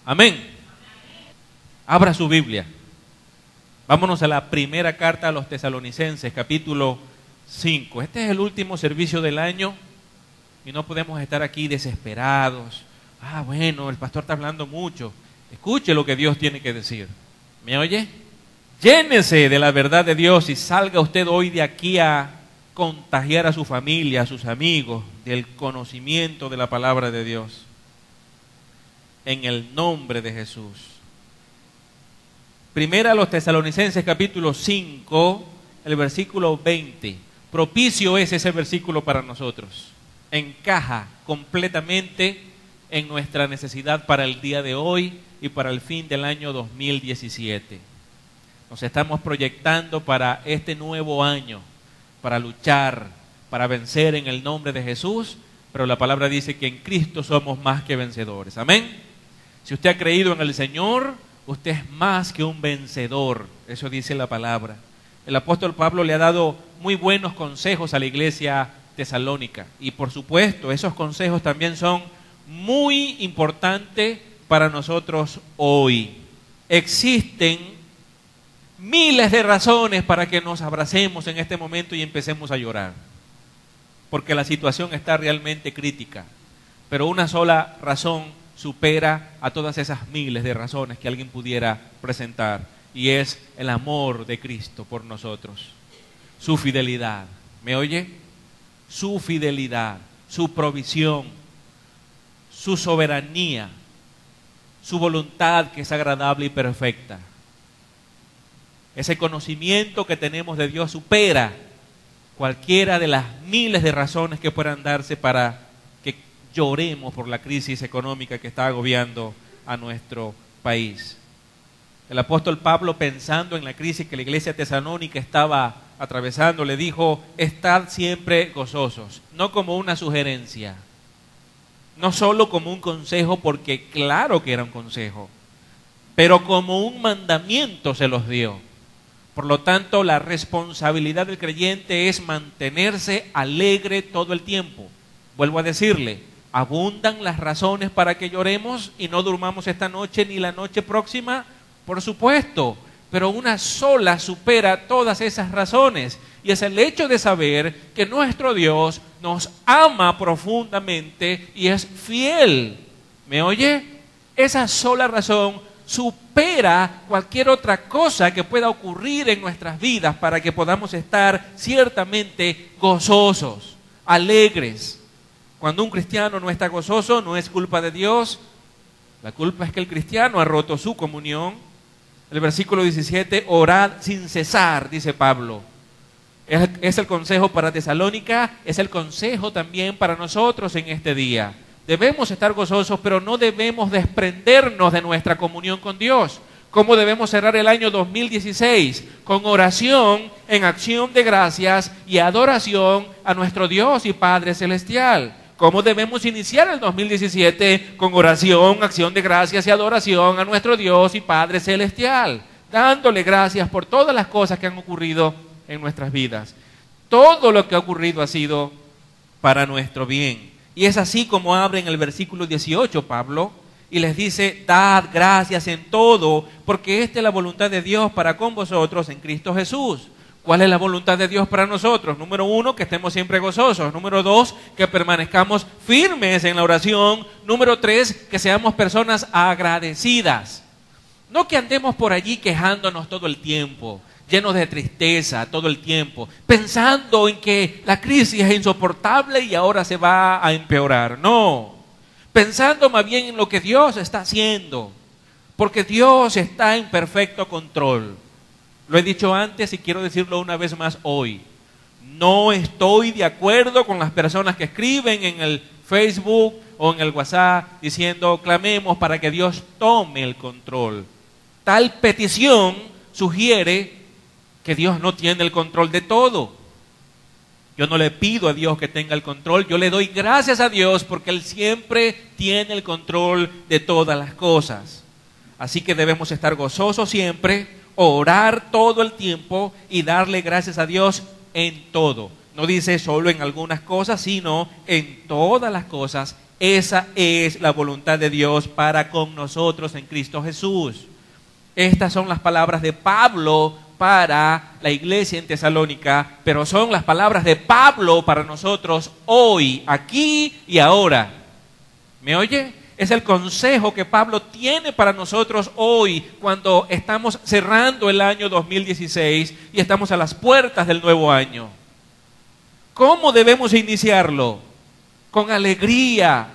Amén. Abra su Biblia. Vámonos a la primera carta a los Tesalonicenses, capítulo 5. Este es el último servicio del año y no podemos estar aquí desesperados. Bueno, el pastor está hablando mucho. Escuche lo que Dios tiene que decir. ¿Me oye? Llénese de la verdad de Dios y salga usted hoy de aquí a contagiar a su familia, a sus amigos, del conocimiento de la palabra de Dios. En el nombre de Jesús. Primera a los Tesalonicenses, capítulo 5, el versículo 20. Propicio es ese versículo para nosotros. Encaja completamente en nuestra necesidad para el día de hoy y para el fin del año 2017. Nos estamos proyectando para este nuevo año, para luchar, para vencer en el nombre de Jesús, pero la palabra dice que en Cristo somos más que vencedores. Amén. Si usted ha creído en el Señor, usted es más que un vencedor. Eso dice la palabra. El apóstol Pablo le ha dado muy buenos consejos a la iglesia tesalónica. Y por supuesto, esos consejos también son muy importantes para nosotros hoy. Existen miles de razones para que nos abracemos en este momento y empecemos a llorar. Porque la situación está realmente crítica. Pero una sola razón supera a todas esas miles de razones que alguien pudiera presentar, y es el amor de Cristo por nosotros, su fidelidad. ¿Me oye? Su fidelidad, su provisión, su soberanía, su voluntad que es agradable y perfecta. Ese conocimiento que tenemos de Dios supera cualquiera de las miles de razones que puedan darse para lloremos por la crisis económica que está agobiando a nuestro país. El apóstol Pablo, pensando en la crisis que la iglesia tesalónica estaba atravesando, le dijo: estad siempre gozosos, no como una sugerencia, no solo como un consejo, porque claro que era un consejo, pero como un mandamiento se los dio. Por lo tanto, la responsabilidad del creyente es mantenerse alegre todo el tiempo. Vuelvo a decirle, ¿abundan las razones para que lloremos y no durmamos esta noche ni la noche próxima? Por supuesto, pero una sola supera todas esas razones, y es el hecho de saber que nuestro Dios nos ama profundamente y es fiel. ¿Me oye? Esa sola razón supera cualquier otra cosa que pueda ocurrir en nuestras vidas para que podamos estar ciertamente gozosos, alegres. Cuando un cristiano no está gozoso, no es culpa de Dios. La culpa es que el cristiano ha roto su comunión. El versículo 17, orad sin cesar, dice Pablo. Es el consejo para Tesalónica, es el consejo también para nosotros en este día. Debemos estar gozosos, pero no debemos desprendernos de nuestra comunión con Dios. ¿Cómo debemos cerrar el año 2016? Con oración, en acción de gracias y adoración a nuestro Dios y Padre Celestial. ¿Cómo debemos iniciar el 2017? Con oración, acción de gracias y adoración a nuestro Dios y Padre Celestial, dándole gracias por todas las cosas que han ocurrido en nuestras vidas. Todo lo que ha ocurrido ha sido para nuestro bien. Y es así como abre en el versículo 18 Pablo, y les dice: dad gracias en todo, porque esta es la voluntad de Dios para con vosotros en Cristo Jesús. ¿Cuál es la voluntad de Dios para nosotros? Número 1, que estemos siempre gozosos. Número 2, que permanezcamos firmes en la oración. Número 3, que seamos personas agradecidas. No que andemos por allí quejándonos todo el tiempo, llenos de tristeza todo el tiempo, pensando en que la crisis es insoportable y ahora se va a empeorar. No, pensando más bien en lo que Dios está haciendo, porque Dios está en perfecto control. Lo he dicho antes y quiero decirlo una vez más hoy. No estoy de acuerdo con las personas que escriben en el Facebook o en el WhatsApp diciendo: clamemos para que Dios tome el control. Tal petición sugiere que Dios no tiene el control de todo. Yo no le pido a Dios que tenga el control, yo le doy gracias a Dios porque Él siempre tiene el control de todas las cosas. Así que debemos estar gozosos siempre, orar todo el tiempo y darle gracias a Dios en todo. No dice solo en algunas cosas, sino en todas las cosas, Esa es la voluntad de Dios para con nosotros en Cristo Jesús. Estas son las palabras de Pablo para la iglesia en Tesalónica, pero son las palabras de Pablo para nosotros hoy, aquí y ahora. ¿Me oye? Es el consejo que Pablo tiene para nosotros hoy, cuando estamos cerrando el año 2016 y estamos a las puertas del nuevo año. ¿Cómo debemos iniciarlo? Con alegría.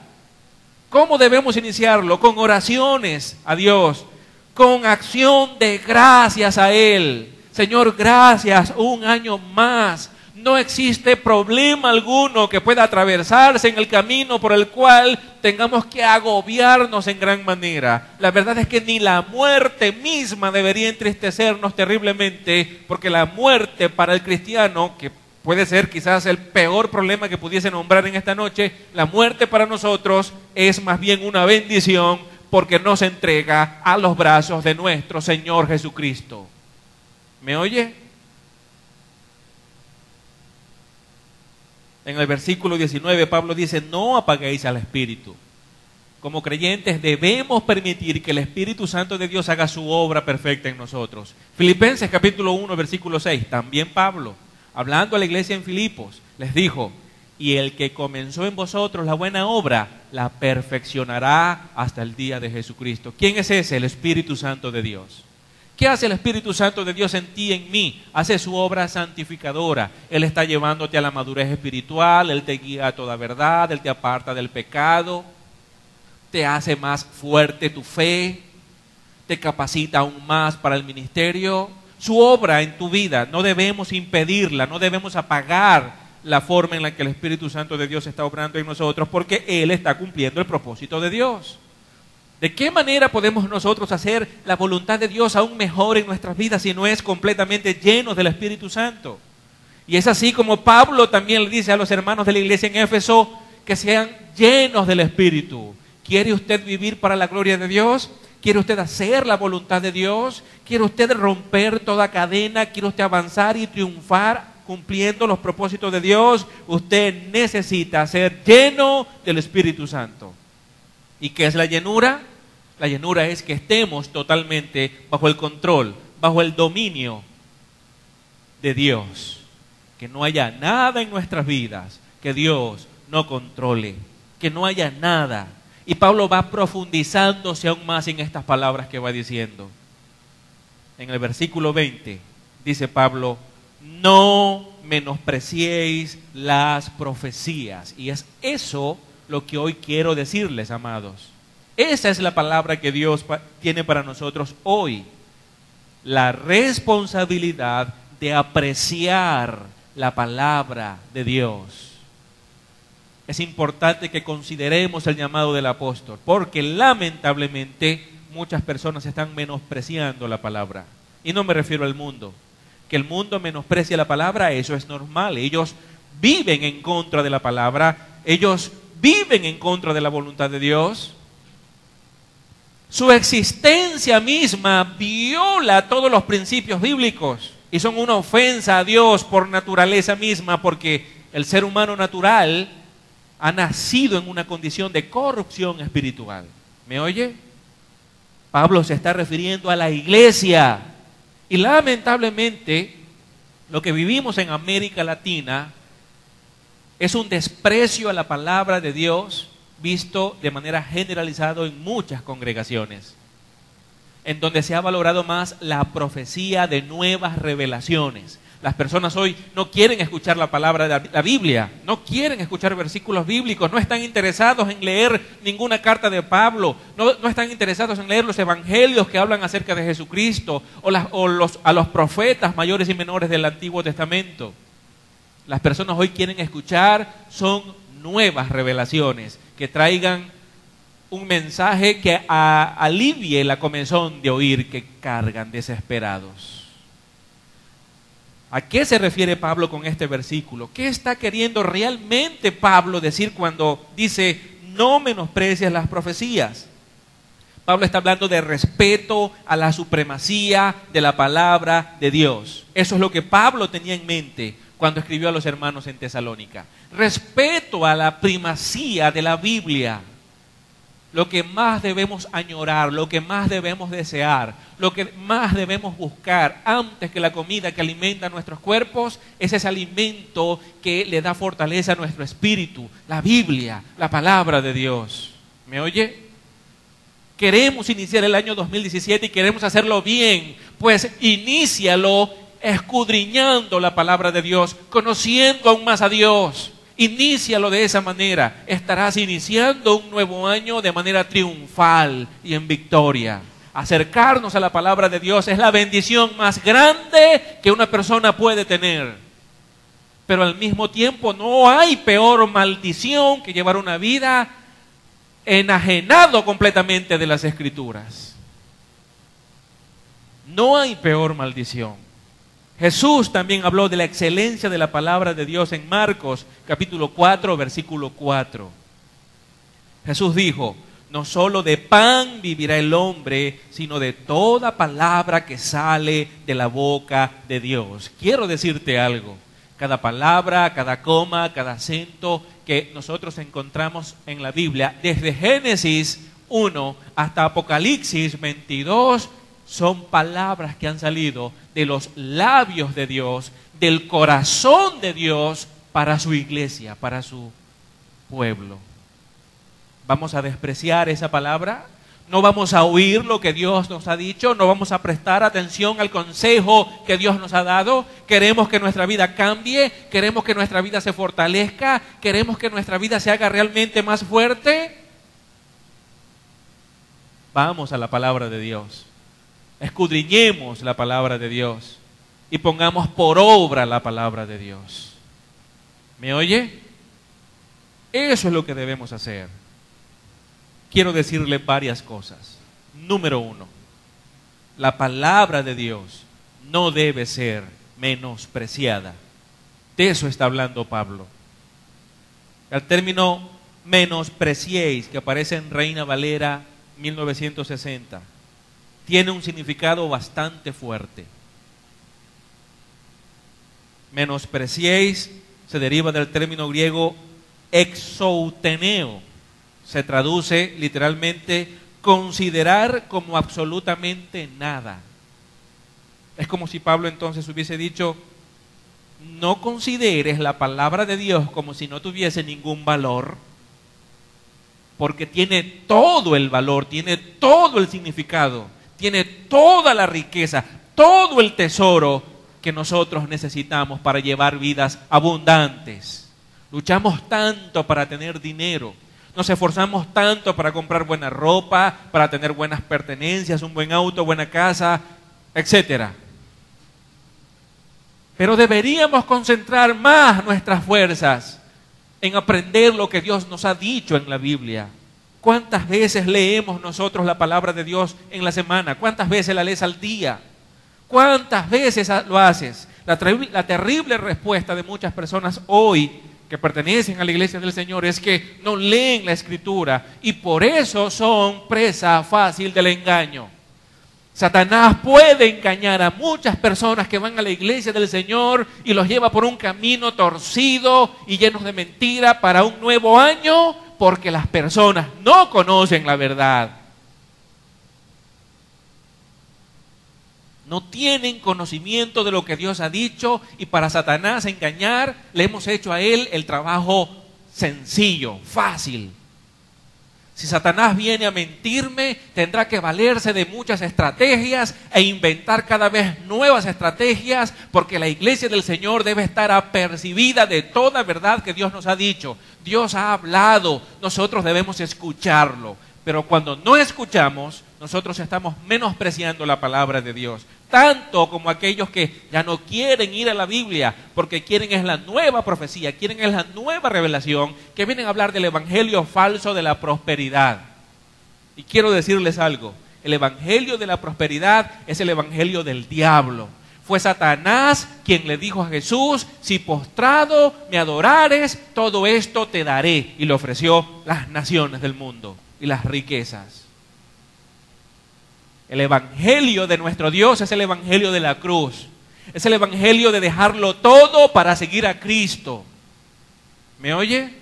¿Cómo debemos iniciarlo? Con oraciones a Dios, con acción de gracias a Él. Señor, gracias, un año más. No existe problema alguno que pueda atravesarse en el camino por el cual tengamos que agobiarnos en gran manera. La verdad es que ni la muerte misma debería entristecernos terriblemente, porque la muerte para el cristiano, que puede ser quizás el peor problema que pudiese nombrar en esta noche, la muerte para nosotros es más bien una bendición, porque nos entrega a los brazos de nuestro Señor Jesucristo. ¿Me oye? En el versículo 19 Pablo dice: no apaguéis al Espíritu. Como creyentes debemos permitir que el Espíritu Santo de Dios haga su obra perfecta en nosotros. Filipenses capítulo 1 versículo 6, también Pablo, hablando a la iglesia en Filipos, les dijo: y el que comenzó en vosotros la buena obra, la perfeccionará hasta el día de Jesucristo. ¿Quién es ese? El Espíritu Santo de Dios. ¿Qué hace el Espíritu Santo de Dios en ti y en mí? Hace su obra santificadora. Él está llevándote a la madurez espiritual, Él te guía a toda verdad, Él te aparta del pecado, te hace más fuerte tu fe, te capacita aún más para el ministerio. Su obra en tu vida no debemos impedirla, no debemos apagar la forma en la que el Espíritu Santo de Dios está obrando en nosotros, porque Él está cumpliendo el propósito de Dios. ¿De qué manera podemos nosotros hacer la voluntad de Dios aún mejor en nuestras vidas si no es completamente llenos del Espíritu Santo? Y es así como Pablo también le dice a los hermanos de la iglesia en Éfeso que sean llenos del Espíritu. ¿Quiere usted vivir para la gloria de Dios? ¿Quiere usted hacer la voluntad de Dios? ¿Quiere usted romper toda cadena? ¿Quiere usted avanzar y triunfar cumpliendo los propósitos de Dios? Usted necesita ser lleno del Espíritu Santo. ¿Y qué es la llenura? La llenura es que estemos totalmente bajo el control, bajo el dominio de Dios. Que no haya nada en nuestras vidas que Dios no controle. Que no haya nada. Y Pablo va profundizándose aún más en estas palabras que va diciendo. En el versículo 20 dice Pablo: no menospreciéis las profecías. Y es eso lo que hoy quiero decirles, amados. Esa es la palabra que Dios tiene para nosotros hoy. La responsabilidad de apreciar la palabra de Dios. Es importante que consideremos el llamado del apóstol, porque lamentablemente muchas personas están menospreciando la palabra. Y no me refiero al mundo. Que el mundo menosprecie la palabra, eso es normal. Ellos viven en contra de la palabra, ellos viven en contra de la voluntad de Dios. Su existencia misma viola todos los principios bíblicos y son una ofensa a Dios por naturaleza misma, porque el ser humano natural ha nacido en una condición de corrupción espiritual. ¿Me oye? Pablo se está refiriendo a la iglesia. Y lamentablemente, lo que vivimos en América Latina es un desprecio a la palabra de Dios visto de manera generalizada en muchas congregaciones, en donde se ha valorado más la profecía de nuevas revelaciones. Las personas hoy no quieren escuchar la palabra de la Biblia, no quieren escuchar versículos bíblicos, no están interesados en leer ninguna carta de Pablo, no están interesados en leer los evangelios que hablan acerca de Jesucristo a los profetas mayores y menores del Antiguo Testamento. Las personas hoy quieren escuchar son nuevas revelaciones que traigan un mensaje que alivie la comezón de oír que cargan desesperados. ¿A qué se refiere Pablo con este versículo? ¿Qué está queriendo realmente Pablo decir cuando dice no menosprecies las profecías? Pablo está hablando de respeto a la supremacía de la palabra de Dios. Eso es lo que Pablo tenía en mente cuando escribió a los hermanos en Tesalónica. Respeto a la primacía de la Biblia. Lo que más debemos añorar, lo que más debemos desear, lo que más debemos buscar antes que la comida que alimenta nuestros cuerpos, es ese alimento que le da fortaleza a nuestro espíritu, la Biblia, la palabra de Dios. ¿Me oye? Queremos iniciar el año 2017 y queremos hacerlo bien, pues inícialo escudriñando la palabra de Dios, conociendo aún más a Dios. Inícialo de esa manera. Estarás iniciando un nuevo año de manera triunfal y en victoria. Acercarnos a la palabra de Dios es la bendición más grande que una persona puede tener. Pero al mismo tiempo no hay peor maldición que llevar una vida enajenado completamente de las Escrituras. No hay peor maldición. Jesús también habló de la excelencia de la palabra de Dios en Marcos capítulo 4, versículo 4. Jesús dijo: no solo de pan vivirá el hombre, sino de toda palabra que sale de la boca de Dios. Quiero decirte algo. Cada palabra, cada coma, cada acento que nosotros encontramos en la Biblia, desde Génesis 1 hasta Apocalipsis 22, son palabras que han salido de los labios de Dios, del corazón de Dios para su iglesia, para su pueblo. ¿Vamos a despreciar esa palabra? ¿No vamos a oír lo que Dios nos ha dicho? ¿No vamos a prestar atención al consejo que Dios nos ha dado? ¿Queremos que nuestra vida cambie? ¿Queremos que nuestra vida se fortalezca? ¿Queremos que nuestra vida se haga realmente más fuerte? Vamos a la palabra de Dios. Escudriñemos la palabra de Dios y pongamos por obra la palabra de Dios. ¿Me oye? Eso es lo que debemos hacer. Quiero decirle varias cosas. Número 1, la palabra de Dios no debe ser menospreciada. De eso está hablando Pablo. El término menospreciéis, que aparece en Reina Valera 1960, tiene un significado bastante fuerte. Menospreciéis se deriva del término griego exouteneo. Se traduce literalmente considerar como absolutamente nada. Es como si Pablo entonces hubiese dicho: no consideres la palabra de Dios como si no tuviese ningún valor, porque tiene todo el valor, tiene todo el significado, tiene toda la riqueza, todo el tesoro que nosotros necesitamos para llevar vidas abundantes. Luchamos tanto para tener dinero, nos esforzamos tanto para comprar buena ropa, para tener buenas pertenencias, un buen auto, buena casa, etcétera. Pero deberíamos concentrar más nuestras fuerzas en aprender lo que Dios nos ha dicho en la Biblia. ¿Cuántas veces leemos nosotros la palabra de Dios en la semana? ¿Cuántas veces la lees al día? ¿Cuántas veces lo haces? La terrible respuesta de muchas personas hoy que pertenecen a la iglesia del Señor es que no leen la Escritura y por eso son presa fácil del engaño. Satanás puede engañar a muchas personas que van a la iglesia del Señor y los lleva por un camino torcido y llenos de mentira para un nuevo año, porque las personas no conocen la verdad. No tienen conocimiento de lo que Dios ha dicho, y para Satanás engañar le hemos hecho a él el trabajo sencillo, fácil. Si Satanás viene a mentirme, tendrá que valerse de muchas estrategias e inventar cada vez nuevas estrategias, porque la iglesia del Señor debe estar apercibida de toda verdad que Dios nos ha dicho. Dios ha hablado, nosotros debemos escucharlo. Pero cuando no escuchamos, nosotros estamos menospreciando la palabra de Dios. Tanto como aquellos que ya no quieren ir a la Biblia, porque quieren es la nueva profecía, quieren es la nueva revelación, que vienen a hablar del evangelio falso de la prosperidad. Y quiero decirles algo: el evangelio de la prosperidad es el evangelio del diablo. Fue Satanás quien le dijo a Jesús: si postrado me adorares, todo esto te daré. Y le ofreció las naciones del mundo y las riquezas. El evangelio de nuestro Dios es el evangelio de la cruz. Es el evangelio de dejarlo todo para seguir a Cristo. ¿Me oye?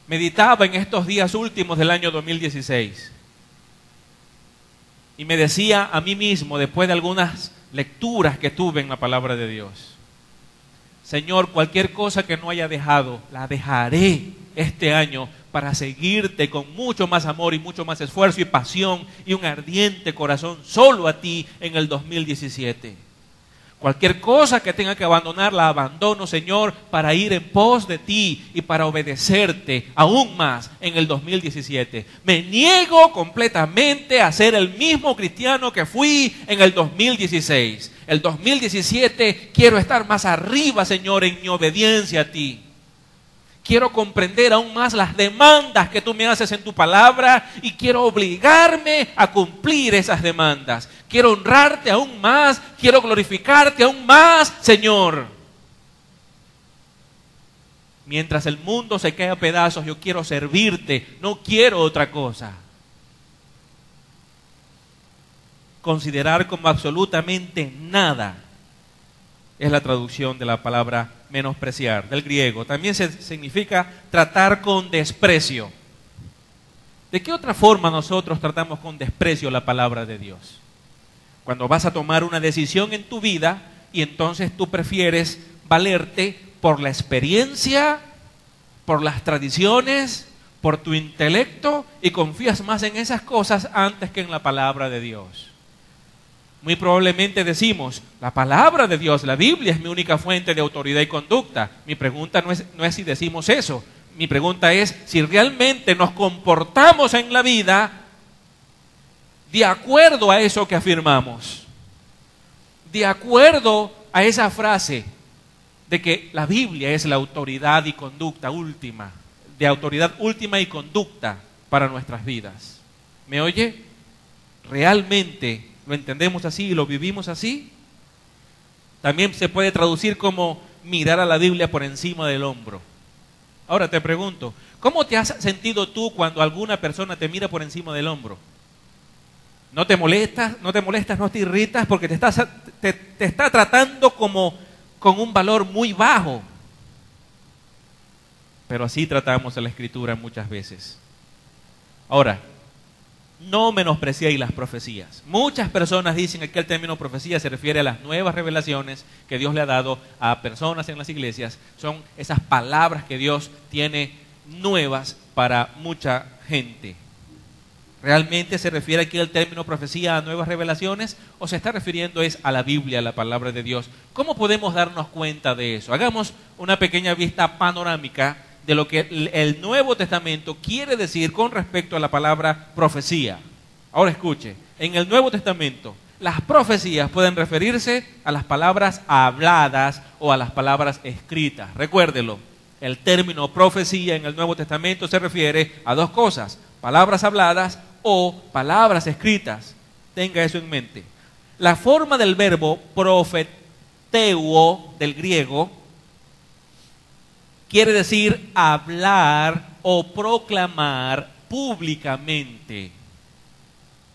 Meditaba en estos días últimos del año 2016 y me decía a mí mismo, después de algunas lecturas que tuve en la palabra de Dios: Señor, cualquier cosa que no haya dejado, la dejaré este año para seguirte con mucho más amor y mucho más esfuerzo y pasión y un ardiente corazón solo a ti en el 2017. Cualquier cosa que tenga que abandonar, la abandono, Señor, para ir en pos de ti y para obedecerte aún más en el 2017. Me niego completamente a ser el mismo cristiano que fui en el 2016. El 2017 quiero estar más arriba, Señor, en mi obediencia a ti. Quiero comprender aún más las demandas que tú me haces en tu palabra y quiero obligarme a cumplir esas demandas. Quiero honrarte aún más, quiero glorificarte aún más, Señor. Mientras el mundo se cae a pedazos, yo quiero servirte, no quiero otra cosa. Considerar como absolutamente nada es la traducción de la palabra menospreciar, del griego. También significa tratar con desprecio. ¿De qué otra forma nosotros tratamos con desprecio la palabra de Dios? Cuando vas a tomar una decisión en tu vida y entonces tú prefieres valerte por la experiencia, por las tradiciones, por tu intelecto y confías más en esas cosas antes que en la palabra de Dios. Muy probablemente decimos, la palabra de Dios, la Biblia es mi única fuente de autoridad y conducta. Mi pregunta no es si decimos eso. Mi pregunta es si realmente nos comportamos en la vida de acuerdo a eso que afirmamos. De acuerdo a esa frase de que la Biblia es la autoridad y conducta última, de autoridad última y conducta para nuestras vidas. ¿Me oye? ¿Realmente lo entendemos así y lo vivimos así? También se puede traducir como mirar a la Biblia por encima del hombro. Ahora te pregunto, ¿cómo te has sentido tú cuando alguna persona te mira por encima del hombro? ¿No te molestas, no te irritas porque te está tratando como con un valor muy bajo? Pero así tratamos a la Escritura muchas veces. Ahora, no menospreciéis las profecías. Muchas personas dicen que el término profecía se refiere a las nuevas revelaciones que Dios le ha dado a personas en las iglesias. Son esas palabras que Dios tiene nuevas para mucha gente. ¿Realmente se refiere aquí el término profecía a nuevas revelaciones o se está refiriendo es a la Biblia, a la palabra de Dios? ¿Cómo podemos darnos cuenta de eso? Hagamos una pequeña vista panorámica de lo que el Nuevo Testamento quiere decir con respecto a la palabra profecía. Ahora escuche, en el Nuevo Testamento las profecías pueden referirse a las palabras habladas o a las palabras escritas. Recuérdelo, el término profecía en el Nuevo Testamento se refiere a dos cosas: palabras habladas o palabras escritas. Tenga eso en mente. La forma del verbo profeteuo del griego quiere decir hablar o proclamar públicamente.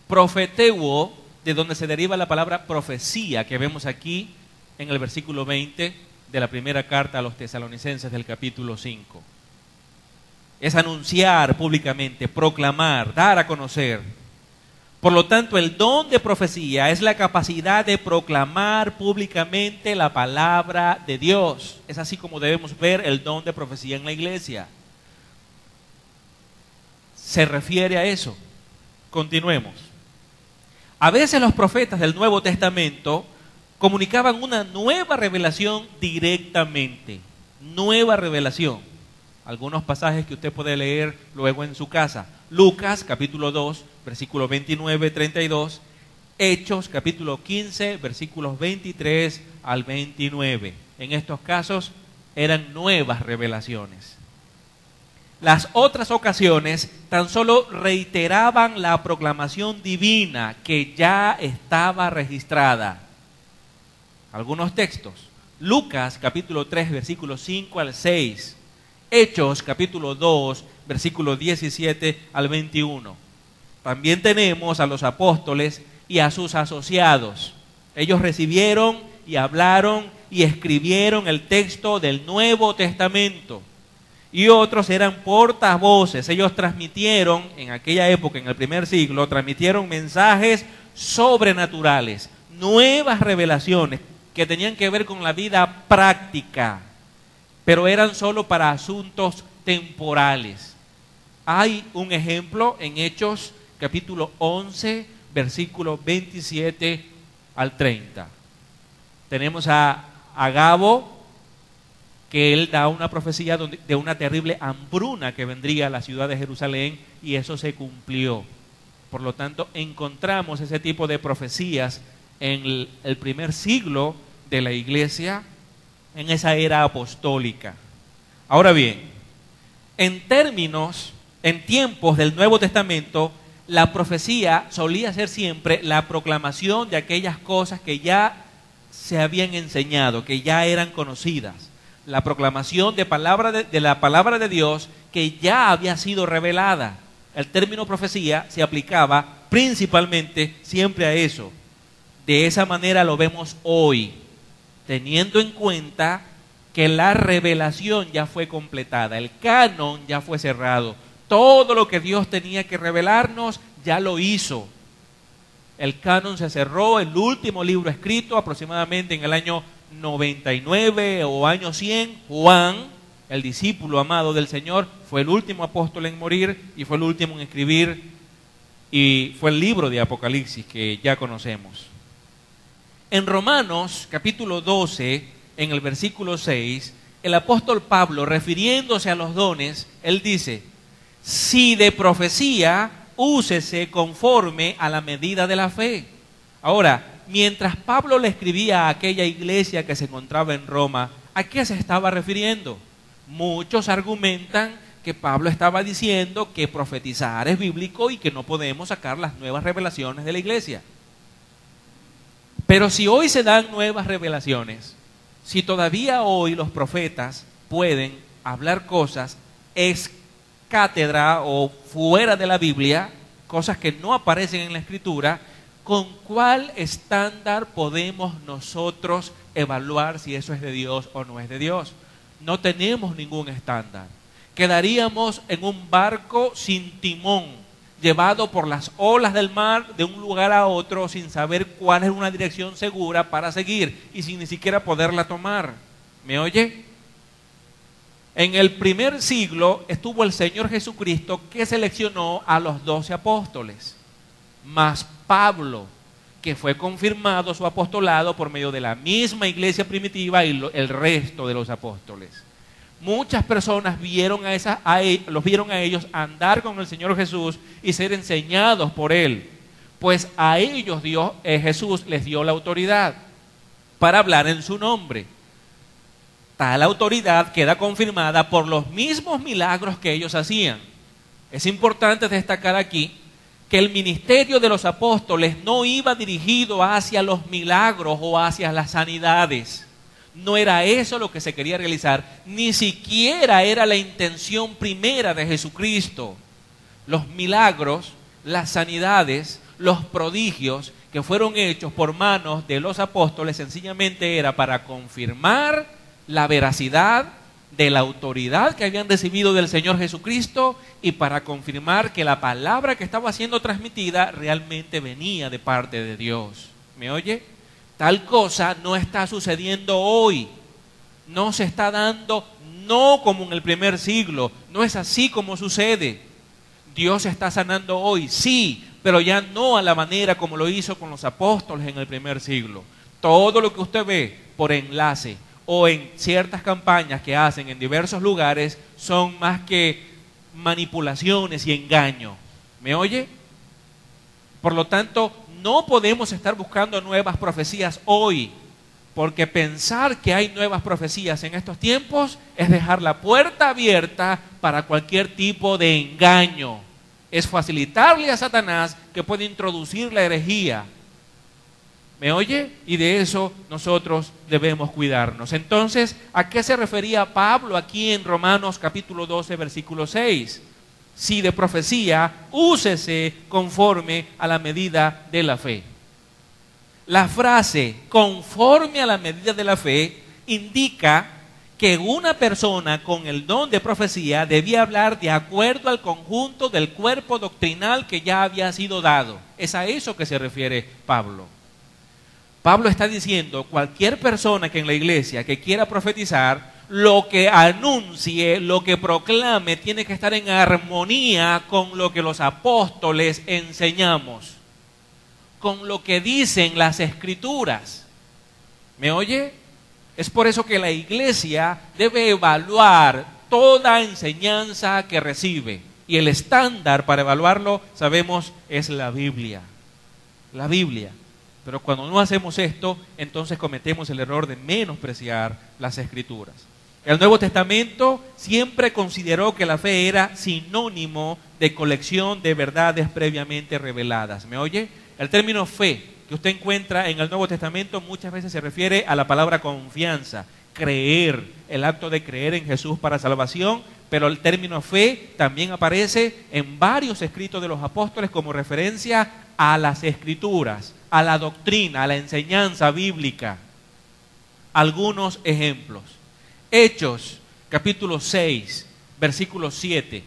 Profeteuo, de donde se deriva la palabra profecía que vemos aquí en el versículo 20 de la primera carta a los tesalonicenses del capítulo 5. Es anunciar públicamente, proclamar, dar a conocer. Por lo tanto, el don de profecía es la capacidad de proclamar públicamente la palabra de Dios. Es así como debemos ver el don de profecía en la iglesia. Se refiere a eso. Continuemos. A veces los profetas del Nuevo Testamento comunicaban una nueva revelación directamente. Nueva revelación. Algunos pasajes que usted puede leer luego en su casa. Lucas, capítulo 2, versículo 29-32. Hechos, capítulo 15, versículos 23 al 29. En estos casos eran nuevas revelaciones. Las otras ocasiones tan solo reiteraban la proclamación divina que ya estaba registrada. Algunos textos. Lucas, capítulo 3, versículos 5 al 6. Hechos, capítulo 2, versículos 17 al 21. También tenemos a los apóstoles y a sus asociados. Ellos recibieron y hablaron y escribieron el texto del Nuevo Testamento. Y otros eran portavoces. Ellos transmitieron, en aquella época, en el primer siglo, transmitieron mensajes sobrenaturales, nuevas revelaciones que tenían que ver con la vida práctica, pero eran solo para asuntos temporales. Hay un ejemplo en Hechos capítulo 11, versículos 27 al 30. Tenemos a Agabo, que él da una profecía de una terrible hambruna que vendría a la ciudad de Jerusalén, y eso se cumplió. Por lo tanto, encontramos ese tipo de profecías en el primer siglo de la iglesia, en esa era apostólica. Ahora bien, en tiempos del Nuevo Testamento, la profecía solía ser siempre la proclamación de aquellas cosas que ya se habían enseñado, que ya eran conocidas. La proclamación de la palabra de Dios que ya había sido revelada. El término profecía se aplicaba principalmente siempre a eso. De esa manera lo vemos hoy, teniendo en cuenta que la revelación ya fue completada, el canon ya fue cerrado. Todo lo que Dios tenía que revelarnos ya lo hizo. El canon se cerró, el último libro escrito aproximadamente en el año 99 o año 100, Juan, el discípulo amado del Señor, fue el último apóstol en morir y fue el último en escribir, y fue el libro de Apocalipsis que ya conocemos. En Romanos capítulo 12, en el versículo 6, el apóstol Pablo, refiriéndose a los dones, él dice: si de profecía, úsese conforme a la medida de la fe. Ahora, mientras Pablo le escribía a aquella iglesia que se encontraba en Roma, ¿a qué se estaba refiriendo? Muchos argumentan que Pablo estaba diciendo que profetizar es bíblico y que no podemos sacar las nuevas revelaciones de la iglesia. Pero si hoy se dan nuevas revelaciones, si todavía hoy los profetas pueden hablar cosas ex cátedra o fuera de la Biblia, cosas que no aparecen en la Escritura, ¿con cuál estándar podemos nosotros evaluar si eso es de Dios o no es de Dios? No tenemos ningún estándar. Quedaríamos en un barco sin timón, llevado por las olas del mar de un lugar a otro sin saber cuál es una dirección segura para seguir y sin ni siquiera poderla tomar. ¿Me oye? En el primer siglo estuvo el Señor Jesucristo, que seleccionó a los 12 apóstoles, más Pablo, que fue confirmado su apostolado por medio de la misma iglesia primitiva y el resto de los apóstoles. Muchas personas los vieron a ellos andar con el Señor Jesús y ser enseñados por Él, pues a ellos Jesús les dio la autoridad para hablar en su nombre. Tal autoridad queda confirmada por los mismos milagros que ellos hacían. Es importante destacar aquí que el ministerio de los apóstoles no iba dirigido hacia los milagros o hacia las sanidades. No era eso lo que se quería realizar, ni siquiera era la intención primera de Jesucristo. Los milagros, las sanidades, los prodigios que fueron hechos por manos de los apóstoles sencillamente era para confirmar la veracidad de la autoridad que habían recibido del Señor Jesucristo y para confirmar que la palabra que estaba siendo transmitida realmente venía de parte de Dios. ¿Me oye? Tal cosa no está sucediendo hoy. No se está dando, no como en el primer siglo. No es así como sucede. Dios está sanando hoy, sí, pero ya no a la manera como lo hizo con los apóstoles en el primer siglo. Todo lo que usted ve por enlace o en ciertas campañas que hacen en diversos lugares son más que manipulaciones y engaño. ¿Me oye? Por lo tanto, no podemos estar buscando nuevas profecías hoy, porque pensar que hay nuevas profecías en estos tiempos es dejar la puerta abierta para cualquier tipo de engaño. Es facilitarle a Satanás que puede introducir la herejía. ¿Me oye? Y de eso nosotros debemos cuidarnos. Entonces, ¿a qué se refería Pablo aquí en Romanos capítulo 12, versículo 6? Si de profecía, úsese conforme a la medida de la fe. La frase conforme a la medida de la fe indica que una persona con el don de profecía debía hablar de acuerdo al conjunto del cuerpo doctrinal que ya había sido dado. Es a eso que se refiere Pablo. Pablo está diciendo, cualquier persona que en la iglesia que quiera profetizar, lo que anuncie, lo que proclame, tiene que estar en armonía con lo que los apóstoles enseñamos, con lo que dicen las Escrituras. ¿Me oye? Es por eso que la iglesia debe evaluar toda enseñanza que recibe. Y el estándar para evaluarlo, sabemos, es la Biblia. La Biblia. Pero cuando no hacemos esto, entonces cometemos el error de menospreciar las Escrituras. El Nuevo Testamento siempre consideró que la fe era sinónimo de colección de verdades previamente reveladas. ¿Me oye? El término fe que usted encuentra en el Nuevo Testamento muchas veces se refiere a la palabra confianza, creer, el acto de creer en Jesús para salvación, pero el término fe también aparece en varios escritos de los apóstoles como referencia a las Escrituras, a la doctrina, a la enseñanza bíblica. Algunos ejemplos. Hechos, capítulo 6, versículo 7.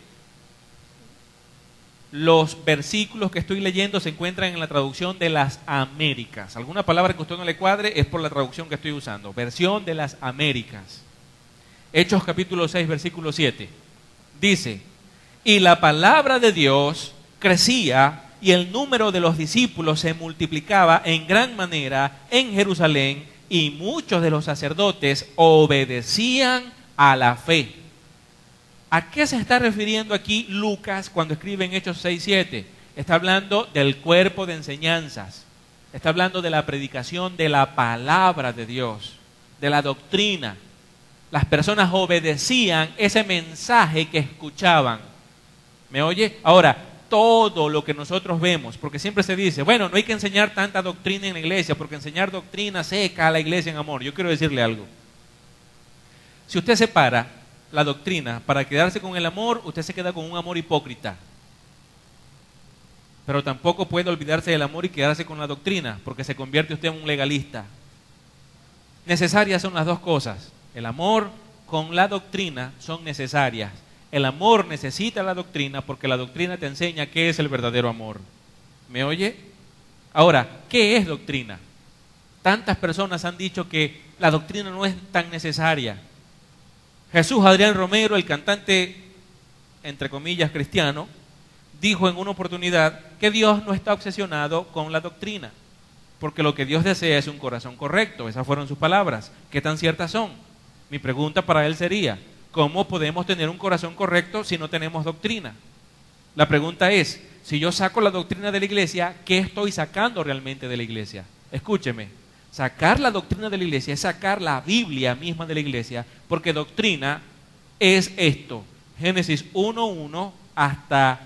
Los versículos que estoy leyendo se encuentran en la traducción de las Américas. Alguna palabra que a usted no le cuadre es por la traducción que estoy usando. Versión de las Américas. Hechos capítulo 6, versículo 7. Dice, y la palabra de Dios crecía y el número de los discípulos se multiplicaba en gran manera en Jerusalén y muchos de los sacerdotes obedecían a la fe. ¿A qué se está refiriendo aquí Lucas cuando escribe en Hechos 6:7? Está hablando del cuerpo de enseñanzas. Está hablando de la predicación de la palabra de Dios, de la doctrina. Las personas obedecían ese mensaje que escuchaban. ¿Me oye? Ahora, todo lo que nosotros vemos, porque siempre se dice, bueno, no hay que enseñar tanta doctrina en la iglesia, porque enseñar doctrina seca a la iglesia en amor. Yo quiero decirle algo. Si usted separa la doctrina para quedarse con el amor, usted se queda con un amor hipócrita. Pero tampoco puede olvidarse del amor y quedarse con la doctrina, porque se convierte usted en un legalista. Necesarias son las dos cosas. El amor con la doctrina son necesarias. El amor necesita la doctrina porque la doctrina te enseña qué es el verdadero amor. ¿Me oye? Ahora, ¿qué es doctrina? Tantas personas han dicho que la doctrina no es tan necesaria. Jesús Adrián Romero, el cantante, entre comillas, cristiano, dijo en una oportunidad que Dios no está obsesionado con la doctrina, porque lo que Dios desea es un corazón correcto. Esas fueron sus palabras. ¿Qué tan ciertas son? Mi pregunta para él sería, ¿cómo podemos tener un corazón correcto si no tenemos doctrina? La pregunta es, si yo saco la doctrina de la iglesia, ¿qué estoy sacando realmente de la iglesia? Escúcheme, sacar la doctrina de la iglesia es sacar la Biblia misma de la iglesia, porque doctrina es esto, Génesis 1:1 hasta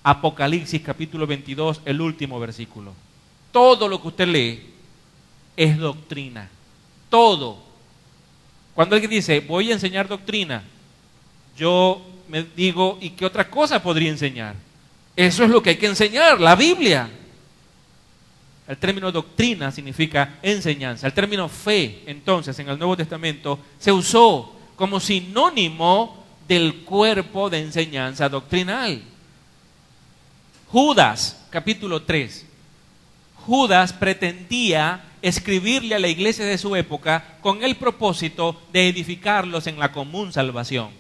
Apocalipsis capítulo 22, el último versículo. Todo lo que usted lee es doctrina, todo. Cuando alguien dice, voy a enseñar doctrina, yo me digo, ¿y qué otra cosa podría enseñar? Eso es lo que hay que enseñar, la Biblia. El término doctrina significa enseñanza. El término fe, entonces, en el Nuevo Testamento, se usó como sinónimo del cuerpo de enseñanza doctrinal. Judas, capítulo 3. Judas pretendía escribirle a la iglesia de su época con el propósito de edificarlos en la común salvación.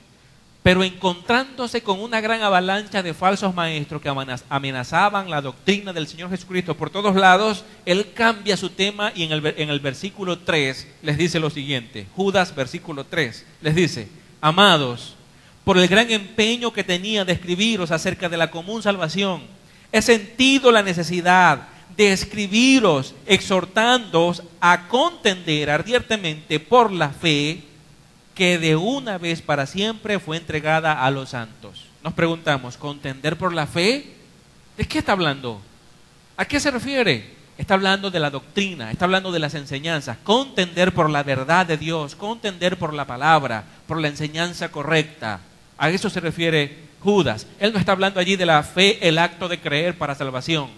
Pero encontrándose con una gran avalancha de falsos maestros que amenazaban la doctrina del Señor Jesucristo por todos lados, él cambia su tema y en el versículo 3 les dice lo siguiente. Judas, versículo 3, les dice, amados, por el gran empeño que tenía de escribiros acerca de la común salvación, he sentido la necesidad de escribiros, exhortándoos a contender ardientemente por la fe que de una vez para siempre fue entregada a los santos. Nos preguntamos, ¿contender por la fe? ¿De qué está hablando? ¿A qué se refiere? Está hablando de la doctrina, está hablando de las enseñanzas, contender por la verdad de Dios, contender por la palabra, por la enseñanza correcta. A eso se refiere Judas. Él no está hablando allí de la fe, el acto de creer para salvación.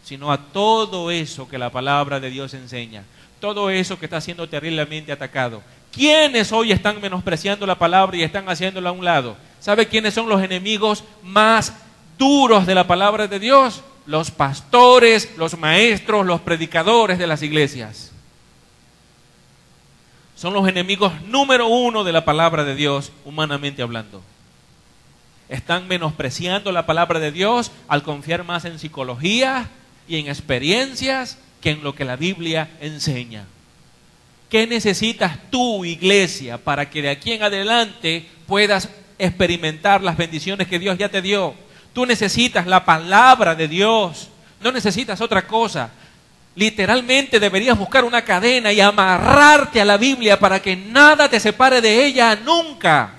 sino a todo eso que la palabra de Dios enseña, todo eso que está siendo terriblemente atacado. ¿Quiénes hoy están menospreciando la palabra y están haciéndola a un lado? ¿Sabe quiénes son los enemigos más duros de la palabra de Dios? Los pastores, los maestros, los predicadores de las iglesias. Son los enemigos número uno de la palabra de Dios, humanamente hablando. Están menospreciando la palabra de Dios al confiar más en psicología y en experiencias que en lo que la Biblia enseña. ¿Qué necesitas tú, iglesia, para que de aquí en adelante puedas experimentar las bendiciones que Dios ya te dio? Tú necesitas la palabra de Dios, no necesitas otra cosa. Literalmente deberías buscar una cadena y amarrarte a la Biblia para que nada te separe de ella nunca.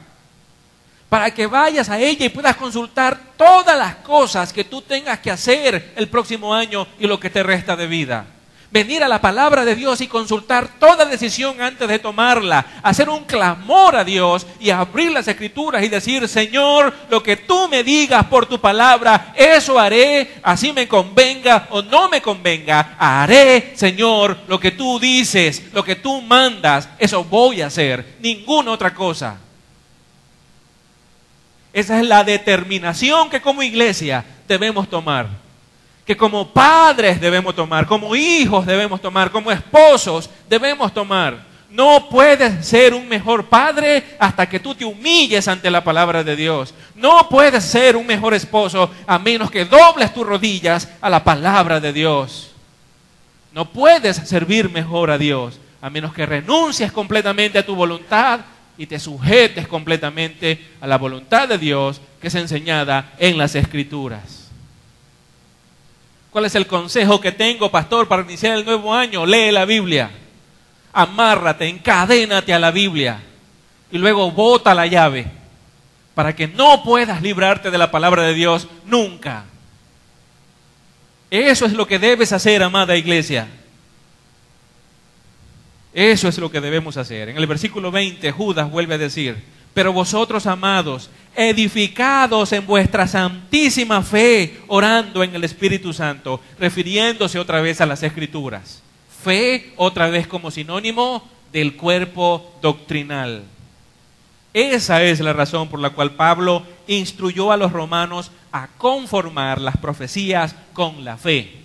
Para que vayas a ella y puedas consultar todas las cosas que tú tengas que hacer el próximo año y lo que te resta de vida. Venir a la palabra de Dios y consultar toda decisión antes de tomarla. Hacer un clamor a Dios y abrir las Escrituras y decir: Señor, lo que tú me digas por tu palabra, eso haré, así me convenga o no me convenga. Haré, Señor, lo que tú dices, lo que tú mandas, eso voy a hacer. Ninguna otra cosa. Esa es la determinación que como iglesia debemos tomar. Que como padres debemos tomar, como hijos debemos tomar, como esposos debemos tomar. No puedes ser un mejor padre hasta que tú te humilles ante la palabra de Dios. No puedes ser un mejor esposo a menos que dobles tus rodillas a la palabra de Dios. No puedes servir mejor a Dios a menos que renuncies completamente a tu voluntad y te sujetes completamente a la voluntad de Dios que es enseñada en las Escrituras. ¿Cuál es el consejo que tengo, pastor, para iniciar el nuevo año? Lee la Biblia. Amárrate, encadénate a la Biblia. Y luego bota la llave para que no puedas librarte de la palabra de Dios nunca. Eso es lo que debes hacer, amada iglesia. Eso es lo que debemos hacer. En el versículo 20, Judas vuelve a decir: pero vosotros, amados, edificados en vuestra santísima fe, orando en el Espíritu Santo, refiriéndose otra vez a las Escrituras. Fe, otra vez como sinónimo del cuerpo doctrinal. Esa es la razón por la cual Pablo instruyó a los romanos a conformar las profecías con la fe.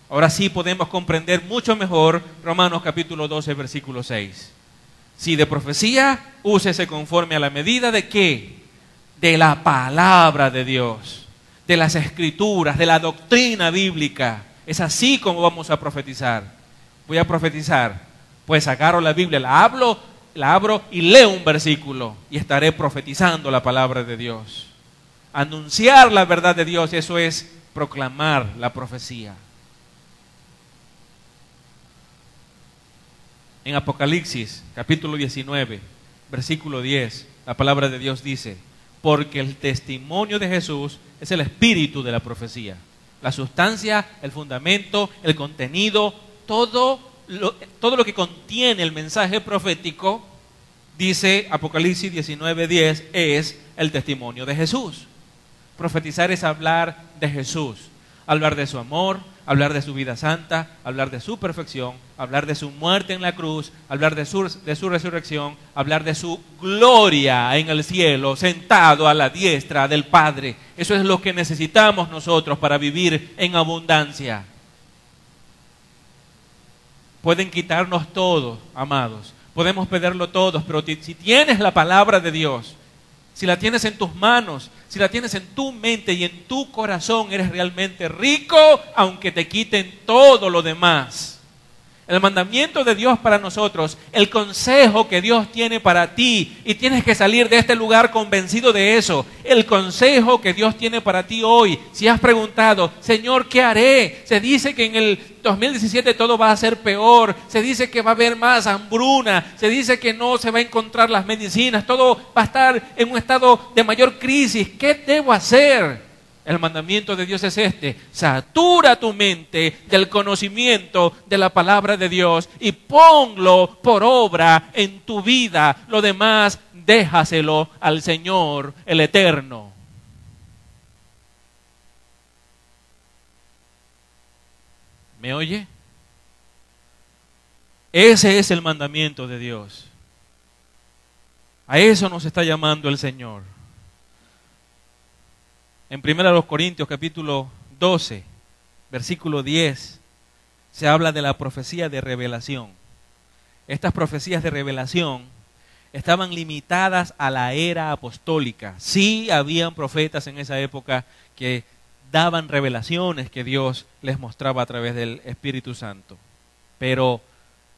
Ahora sí podemos comprender mucho mejor Romanos capítulo 12, versículo 6. Si de profecía, úsese conforme a la medida de ¿qué? De la palabra de Dios, de las Escrituras, de la doctrina bíblica. Es así como vamos a profetizar. Voy a profetizar, pues agarro la Biblia, la abro y leo un versículo y estaré profetizando la palabra de Dios. Anunciar la verdad de Dios, eso es proclamar la profecía. En Apocalipsis, capítulo 19, versículo 10, la palabra de Dios dice: porque el testimonio de Jesús es el espíritu de la profecía. La sustancia, el fundamento, el contenido, todo lo que contiene el mensaje profético, dice Apocalipsis 19:10, es el testimonio de Jesús. Profetizar es hablar de Jesús, hablar de su amor, hablar de su vida santa, hablar de su perfección, hablar de su muerte en la cruz, hablar de su resurrección, hablar de su gloria en el cielo, sentado a la diestra del Padre. Eso es lo que necesitamos nosotros para vivir en abundancia. Pueden quitarnos todo, amados, podemos pedirlo todos, pero si tienes la palabra de Dios, si la tienes en tus manos, si la tienes en tu mente y en tu corazón, eres realmente rico, aunque te quiten todo lo demás. El mandamiento de Dios para nosotros, el consejo que Dios tiene para ti, y tienes que salir de este lugar convencido de eso. El consejo que Dios tiene para ti hoy, si has preguntado: Señor, ¿qué haré? Se dice que en el 2017 todo va a ser peor, se dice que va a haber más hambruna, se dice que no se va a encontrar las medicinas, todo va a estar en un estado de mayor crisis. ¿Qué debo hacer? El mandamiento de Dios es este: satura tu mente del conocimiento de la palabra de Dios y ponlo por obra en tu vida. Lo demás, déjaselo al Señor, el Eterno. 1 Timoteo 4:6 dice: ¿Me oye? Ese es el mandamiento de Dios. A eso nos está llamando el Señor. En 1 Corintios capítulo 12, versículo 10, se habla de la profecía de revelación. Estas profecías de revelación estaban limitadas a la era apostólica. Sí habían profetas en esa época que daban revelaciones que Dios les mostraba a través del Espíritu Santo. Pero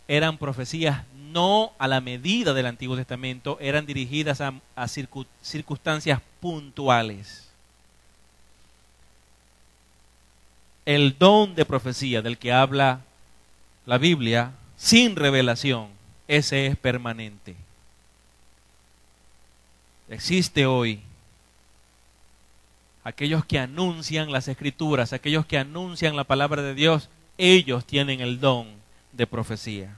eran profecías no a la medida del Antiguo Testamento, eran dirigidas a circunstancias puntuales. El don de profecía del que habla la Biblia, sin revelación, ese es permanente. Existe hoy aquellos que anuncian las Escrituras, aquellos que anuncian la palabra de Dios, ellos tienen el don de profecía.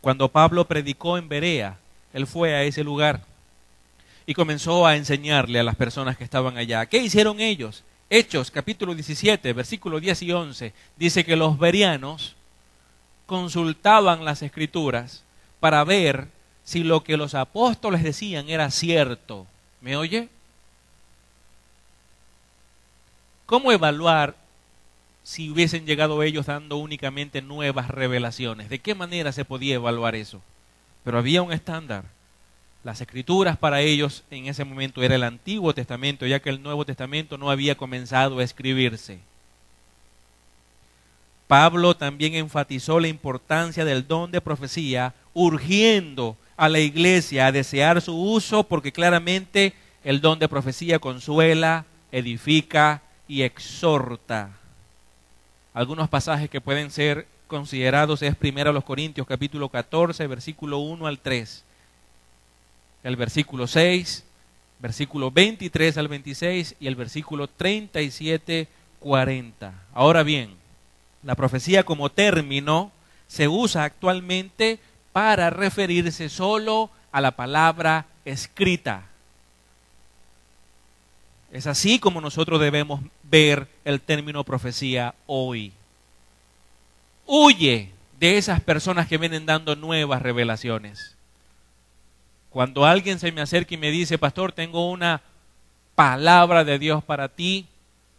Cuando Pablo predicó en Berea, él fue a ese lugar y comenzó a enseñarle a las personas que estaban allá. ¿Qué hicieron ellos? Hechos capítulo 17, versículos 10 y 11, dice que los bereanos consultaban las Escrituras para ver si lo que los apóstoles decían era cierto. ¿Me oye? ¿Cómo evaluar si hubiesen llegado ellos dando únicamente nuevas revelaciones? ¿De qué manera se podía evaluar eso? Pero había un estándar. Las Escrituras para ellos en ese momento era el Antiguo Testamento, ya que el Nuevo Testamento no había comenzado a escribirse. Pablo también enfatizó la importancia del don de profecía, urgiendo a la iglesia a desear su uso, porque claramente el don de profecía consuela, edifica y exhorta. Algunos pasajes que pueden ser considerados es 1 Corintios capítulo 14, versículo 1 al 3. El versículo 6, versículo 23 al 26 y el versículo 37, 40. Ahora bien, la profecía como término se usa actualmente para referirse solo a la palabra escrita. Es así como nosotros debemos ver el término profecía hoy. Huye de esas personas que vienen dando nuevas revelaciones. Cuando alguien se me acerca y me dice, pastor, tengo una palabra de Dios para ti,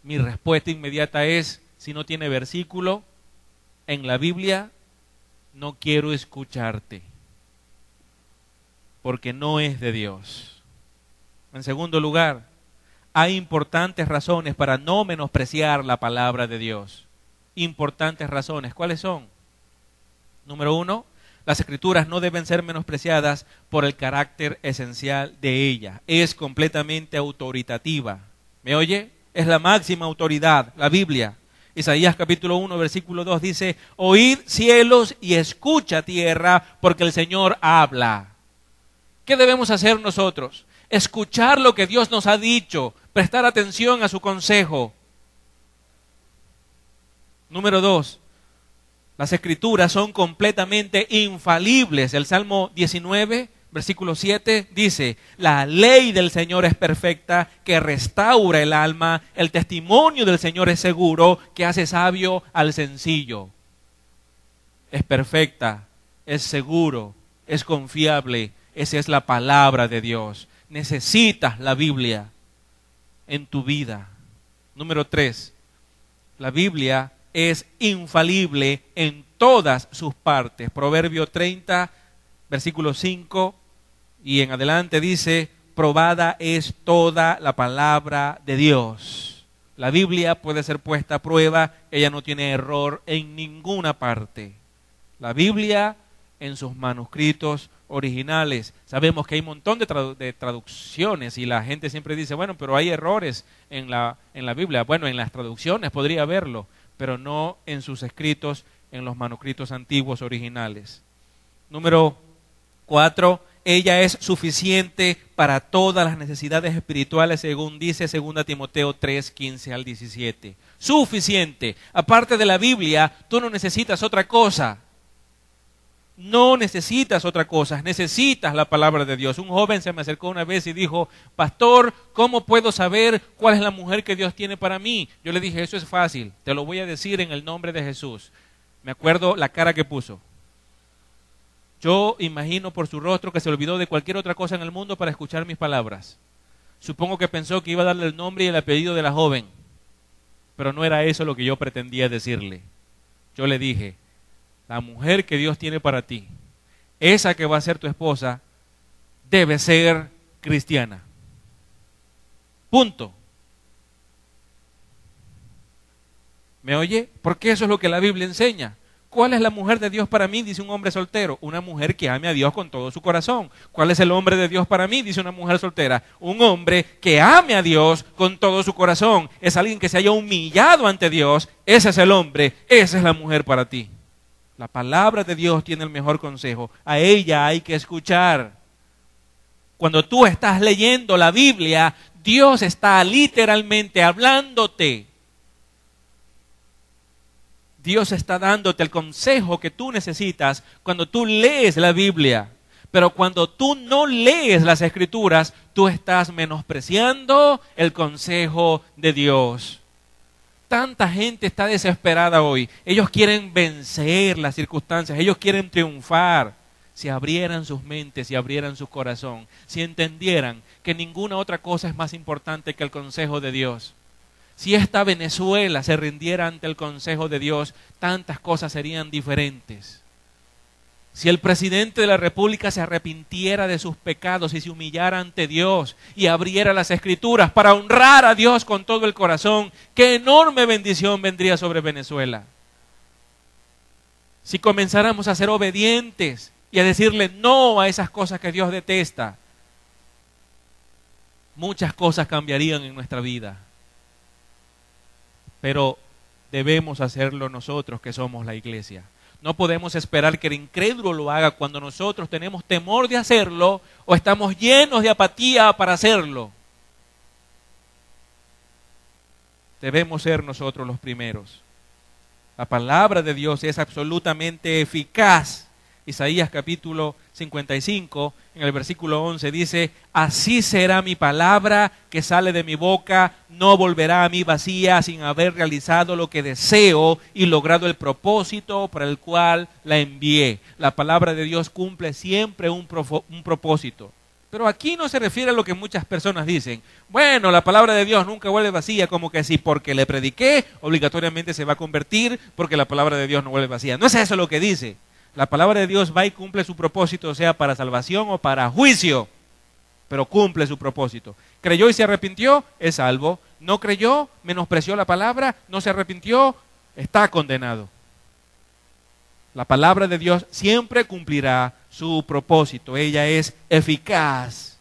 mi respuesta inmediata es, si no tiene versículo en la Biblia, no quiero escucharte, porque no es de Dios. En segundo lugar, hay importantes razones para no menospreciar la palabra de Dios. Importantes razones. ¿Cuáles son? Número 1, las Escrituras no deben ser menospreciadas por el carácter esencial de ella. Es completamente autoritativa. ¿Me oye? Es la máxima autoridad, la Biblia. Isaías capítulo 1, versículo 2 dice, oíd cielos y escucha tierra, porque el Señor habla. ¿Qué debemos hacer nosotros? Escuchar lo que Dios nos ha dicho, prestar atención a su consejo. Número 2, las Escrituras son completamente infalibles. El Salmo 19, versículo 7 dice, la ley del Señor es perfecta, que restaura el alma, el testimonio del Señor es seguro, que hace sabio al sencillo. Es perfecta, es seguro, es confiable, esa es la palabra de Dios. Necesitas la Biblia en tu vida. Número 3, la Biblia es infalible en todas sus partes. Proverbio 30, versículo 5 y en adelante dice, probada es toda la palabra de Dios. La Biblia puede ser puesta a prueba, ella no tiene error en ninguna parte. La Biblia en sus manuscritos originales. Sabemos que hay un montón de traducciones y la gente siempre dice, bueno, pero hay errores en la Biblia. Bueno, en las traducciones podría haberlo, pero no en sus escritos, en los manuscritos antiguos originales. Número 4, ella es suficiente para todas las necesidades espirituales, según dice 2 Timoteo 3, 15 al 17. Suficiente. Aparte de la Biblia, tú no necesitas otra cosa. No necesitas otra cosa, necesitas la palabra de Dios. Un joven se me acercó una vez y dijo, pastor, ¿cómo puedo saber cuál es la mujer que Dios tiene para mí? Yo le dije, eso es fácil, te lo voy a decir en el nombre de Jesús. Me acuerdo la cara que puso. Yo imagino por su rostro que se olvidó de cualquier otra cosa en el mundo para escuchar mis palabras. Supongo que pensó que iba a darle el nombre y el apellido de la joven, pero no era eso lo que yo pretendía decirle. Yo le dije, la mujer que Dios tiene para ti, esa que va a ser tu esposa, debe ser cristiana. Punto. ¿Me oye? Porque eso es lo que la Biblia enseña. ¿Cuál es la mujer de Dios para mí? Dice un hombre soltero. Una mujer que ame a Dios con todo su corazón. ¿Cuál es el hombre de Dios para mí? Dice una mujer soltera. Un hombre que ame a Dios con todo su corazón. Es alguien que se haya humillado ante Dios. Ese es el hombre. Esa es la mujer para ti. La palabra de Dios tiene el mejor consejo. A ella hay que escuchar. Cuando tú estás leyendo la Biblia, Dios está literalmente hablándote. Dios está dándote el consejo que tú necesitas cuando tú lees la Biblia. Pero cuando tú no lees las Escrituras, tú estás menospreciando el consejo de Dios. Tanta gente está desesperada hoy. Ellos quieren vencer las circunstancias, ellos quieren triunfar. Si abrieran sus mentes, si abrieran su corazón, si entendieran que ninguna otra cosa es más importante que el consejo de Dios. Si esta Venezuela se rindiera ante el consejo de Dios, tantas cosas serían diferentes. Si el presidente de la República se arrepintiera de sus pecados y se humillara ante Dios y abriera las Escrituras para honrar a Dios con todo el corazón, qué enorme bendición vendría sobre Venezuela. Si comenzáramos a ser obedientes y a decirle no a esas cosas que Dios detesta, muchas cosas cambiarían en nuestra vida. Pero debemos hacerlo nosotros que somos la iglesia. No podemos esperar que el incrédulo lo haga cuando nosotros tenemos temor de hacerlo o estamos llenos de apatía para hacerlo. Debemos ser nosotros los primeros. La palabra de Dios es absolutamente eficaz. Isaías capítulo 55, en el versículo 11 dice, así será mi palabra que sale de mi boca, no volverá a mí vacía sin haber realizado lo que deseo y logrado el propósito para el cual la envié. La palabra de Dios cumple siempre un propósito. Pero aquí no se refiere a lo que muchas personas dicen. Bueno, la palabra de Dios nunca vuelve vacía, como que si porque le prediqué, obligatoriamente se va a convertir, porque la palabra de Dios no vuelve vacía. No es eso lo que dice. La palabra de Dios va y cumple su propósito, sea para salvación o para juicio, pero cumple su propósito. Creyó y se arrepintió, es salvo. No creyó, menospreció la palabra, no se arrepintió, está condenado. La palabra de Dios siempre cumplirá su propósito. Ella es eficaz.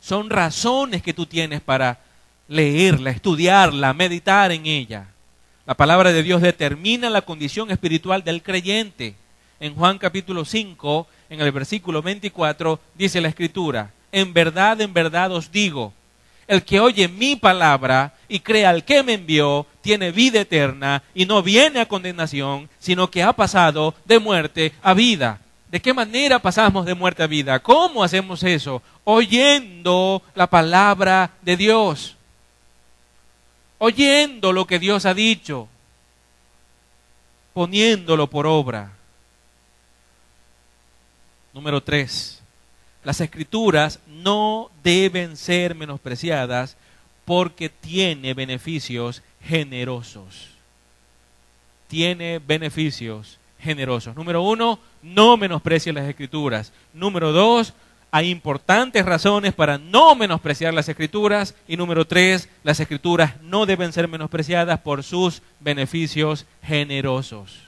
Son razones que tú tienes para leerla, estudiarla, meditar en ella. La palabra de Dios determina la condición espiritual del creyente. En Juan capítulo 5, en el versículo 24, dice la Escritura, en verdad os digo, el que oye mi palabra y cree al que me envió, tiene vida eterna y no viene a condenación, sino que ha pasado de muerte a vida. ¿De qué manera pasamos de muerte a vida? ¿Cómo hacemos eso? Oyendo la palabra de Dios. Oyendo lo que Dios ha dicho, poniéndolo por obra. Número 3. Las Escrituras no deben ser menospreciadas porque tiene beneficios generosos. Tiene beneficios generosos. Número 1, no menosprecie las Escrituras. Número 2, hay importantes razones para no menospreciar las Escrituras. Y número 3, las Escrituras no deben ser menospreciadas por sus beneficios generosos.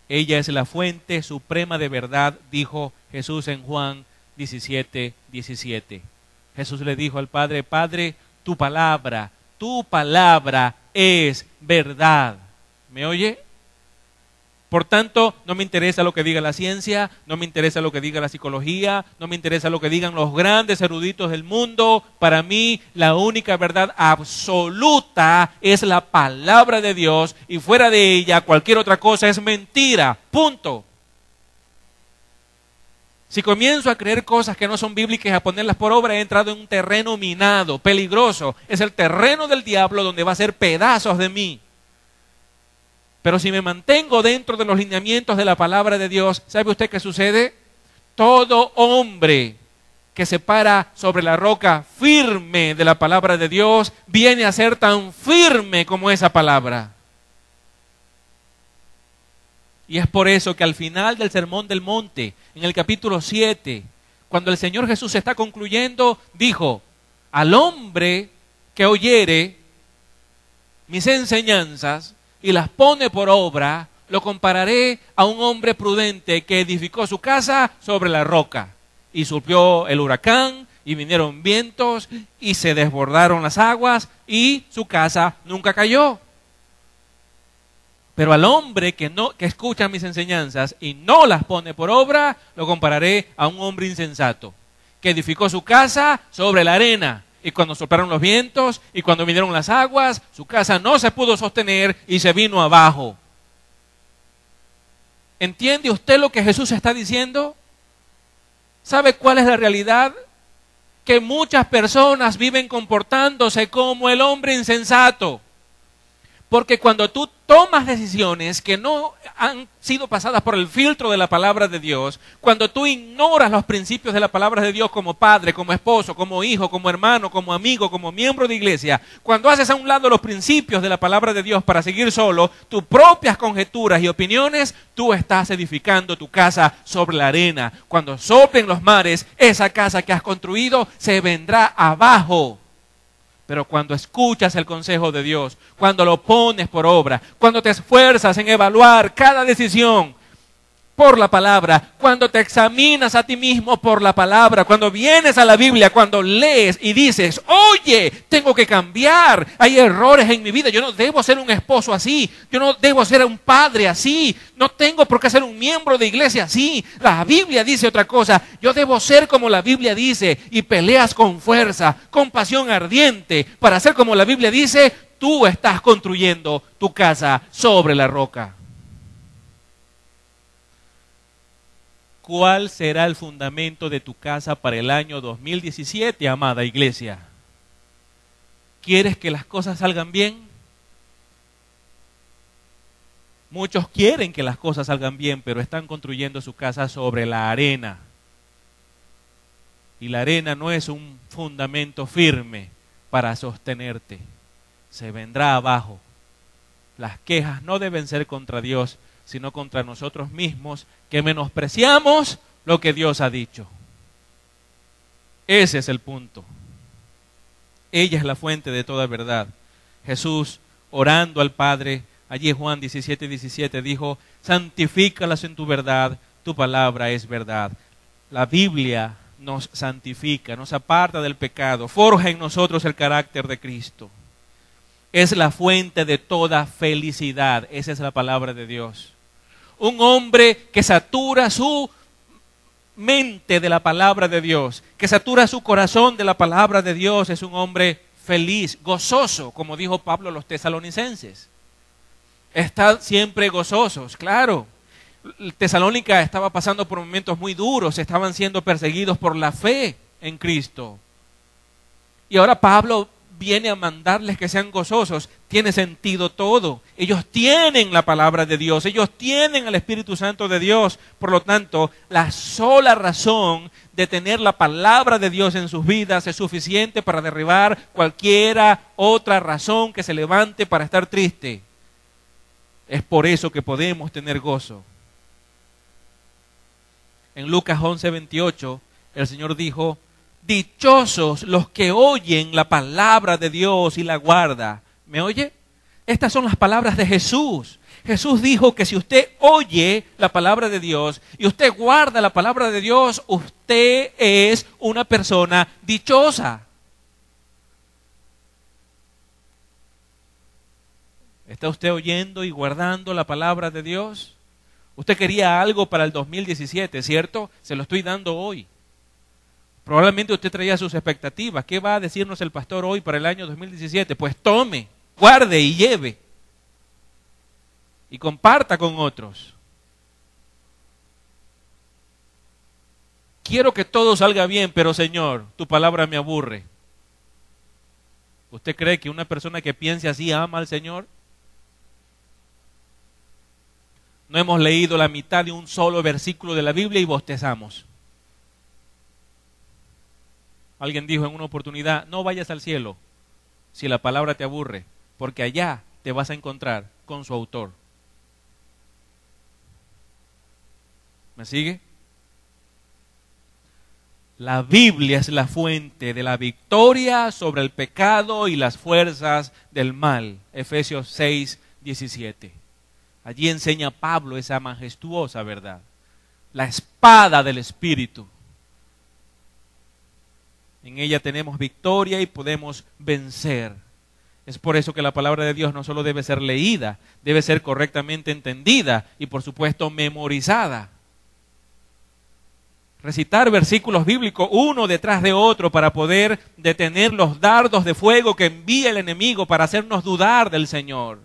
Ella es la fuente suprema de verdad, dijo Jesús en Juan 17:17. Jesús le dijo al Padre, Padre, tu palabra es verdad. ¿Me oye? Por tanto, no me interesa lo que diga la ciencia, no me interesa lo que diga la psicología, no me interesa lo que digan los grandes eruditos del mundo. Para mí, la única verdad absoluta es la palabra de Dios, y fuera de ella cualquier otra cosa es mentira. Punto. Si comienzo a creer cosas que no son bíblicas y a ponerlas por obra, he entrado en un terreno minado, peligroso. Es el terreno del diablo donde va a hacer pedazos de mí. Pero si me mantengo dentro de los lineamientos de la palabra de Dios, ¿sabe usted qué sucede? Todo hombre que se para sobre la roca firme de la palabra de Dios viene a ser tan firme como esa palabra. Y es por eso que al final del Sermón del Monte, en el capítulo 7, cuando el Señor Jesús está concluyendo, dijo: al hombre que oyere mis enseñanzas y las pone por obra, lo compararé a un hombre prudente que edificó su casa sobre la roca. Y surgió el huracán, y vinieron vientos, y se desbordaron las aguas, y su casa nunca cayó. Pero al hombre que escucha mis enseñanzas y no las pone por obra, lo compararé a un hombre insensato, que edificó su casa sobre la arena. Y cuando soplaron los vientos y cuando vinieron las aguas, su casa no se pudo sostener y se vino abajo. ¿Entiende usted lo que Jesús está diciendo? ¿Sabe cuál es la realidad? Que muchas personas viven comportándose como el hombre insensato. Porque cuando tú tomas decisiones que no han sido pasadas por el filtro de la palabra de Dios, cuando tú ignoras los principios de la palabra de Dios como padre, como esposo, como hijo, como hermano, como amigo, como miembro de iglesia, cuando haces a un lado los principios de la palabra de Dios para seguir solo tus propias conjeturas y opiniones, tú estás edificando tu casa sobre la arena. Cuando soplen los mares, esa casa que has construido se vendrá abajo. Pero cuando escuchas el consejo de Dios, cuando lo pones por obra, cuando te esfuerzas en evaluar cada decisión por la palabra, cuando te examinas a ti mismo por la palabra, cuando vienes a la Biblia, cuando lees y dices: oye, tengo que cambiar, hay errores en mi vida, yo no debo ser un esposo así, yo no debo ser un padre así, no tengo por qué ser un miembro de iglesia así, la Biblia dice otra cosa, yo debo ser como la Biblia dice, y peleas con fuerza, con pasión ardiente, para ser como la Biblia dice. Tú estás construyendo tu casa sobre la roca. ¿Cuál será el fundamento de tu casa para el año 2017, amada iglesia? ¿Quieres que las cosas salgan bien? Muchos quieren que las cosas salgan bien, pero están construyendo su casa sobre la arena. Y la arena no es un fundamento firme para sostenerte. Se vendrá abajo. Las quejas no deben ser contra Dios, sino contra nosotros mismos, que menospreciamos lo que Dios ha dicho. Ese es el punto. Ella es la fuente de toda verdad. Jesús, orando al Padre, allí en Juan 17:17 dijo: santifícalas en tu verdad, tu palabra es verdad. La Biblia nos santifica, nos aparta del pecado, forja en nosotros el carácter de Cristo. Es la fuente de toda felicidad. Esa es la palabra de Dios. Un hombre que satura su mente de la palabra de Dios, que satura su corazón de la palabra de Dios, es un hombre feliz, gozoso, como dijo Pablo a los tesalonicenses. Están siempre gozosos, claro. Tesalónica estaba pasando por momentos muy duros, estaban siendo perseguidos por la fe en Cristo. Y ahora Pablo viene a mandarles que sean gozosos. Tiene sentido todo. Ellos tienen la palabra de Dios, ellos tienen al Espíritu Santo de Dios. Por lo tanto, la sola razón de tener la palabra de Dios en sus vidas es suficiente para derribar cualquiera otra razón que se levante para estar triste. Es por eso que podemos tener gozo. En Lucas 11:28, el Señor dijo: dichosos los que oyen la palabra de Dios y la guarda. ¿Me oye? Estas son las palabras de Jesús. Jesús dijo que si usted oye la palabra de Dios y usted guarda la palabra de Dios, usted es una persona dichosa. ¿Está usted oyendo y guardando la palabra de Dios? Usted quería algo para el 2017, ¿cierto? Se lo estoy dando hoy. Probablemente usted traía sus expectativas. ¿Qué va a decirnos el pastor hoy para el año 2017? Pues tome, guarde y lleve. Y comparta con otros. Quiero que todo salga bien, pero Señor, tu palabra me aburre. ¿Usted cree que una persona que piense así ama al Señor? No hemos leído la mitad de un solo versículo de la Biblia y bostezamos. Alguien dijo en una oportunidad, no vayas al cielo si la palabra te aburre, porque allá te vas a encontrar con su autor. ¿Me sigue? La Biblia es la fuente de la victoria sobre el pecado y las fuerzas del mal. Efesios 6, 17. Allí enseña Pablo esa majestuosa verdad. La espada del Espíritu. En ella tenemos victoria y podemos vencer. Es por eso que la palabra de Dios no solo debe ser leída, debe ser correctamente entendida y por supuesto memorizada. Recitar versículos bíblicos uno detrás de otro para poder detener los dardos de fuego que envía el enemigo para hacernos dudar del Señor.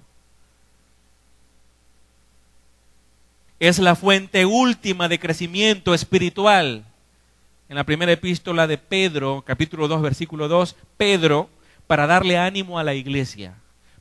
Es la fuente última de crecimiento espiritual. En la primera epístola de Pedro, capítulo 2, versículo 2, Pedro para darle ánimo a la iglesia.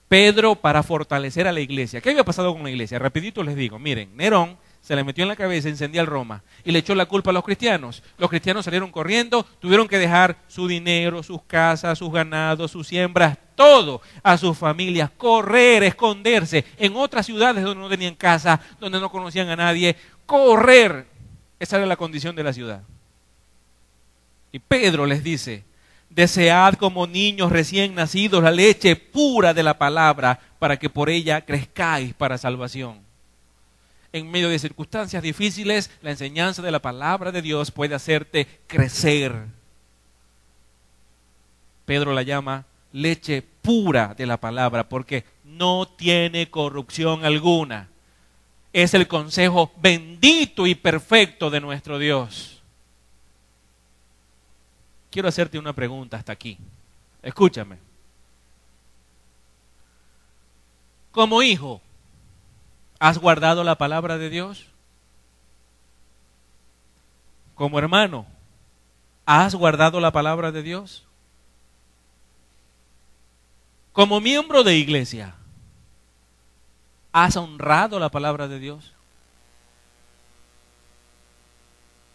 Pedro para fortalecer a la iglesia. ¿Qué había pasado con la iglesia? Rapidito les digo, miren, Nerón se le metió en la cabeza incendiar Roma y le echó la culpa a los cristianos. Los cristianos salieron corriendo, tuvieron que dejar su dinero, sus casas, sus ganados, sus siembras, todo a sus familias, correr, esconderse en otras ciudades donde no tenían casa, donde no conocían a nadie, correr. Esa era la condición de la ciudad. Y Pedro les dice, desead como niños recién nacidos la leche pura de la palabra para que por ella crezcáis para salvación. En medio de circunstancias difíciles, la enseñanza de la palabra de Dios puede hacerte crecer. Pedro la llama leche pura de la palabra porque no tiene corrupción alguna. Es el consejo bendito y perfecto de nuestro Dios. Quiero hacerte una pregunta hasta aquí. Escúchame. Como hijo, ¿has guardado la palabra de Dios? Como hermano, ¿has guardado la palabra de Dios? Como miembro de iglesia, ¿has honrado la palabra de Dios?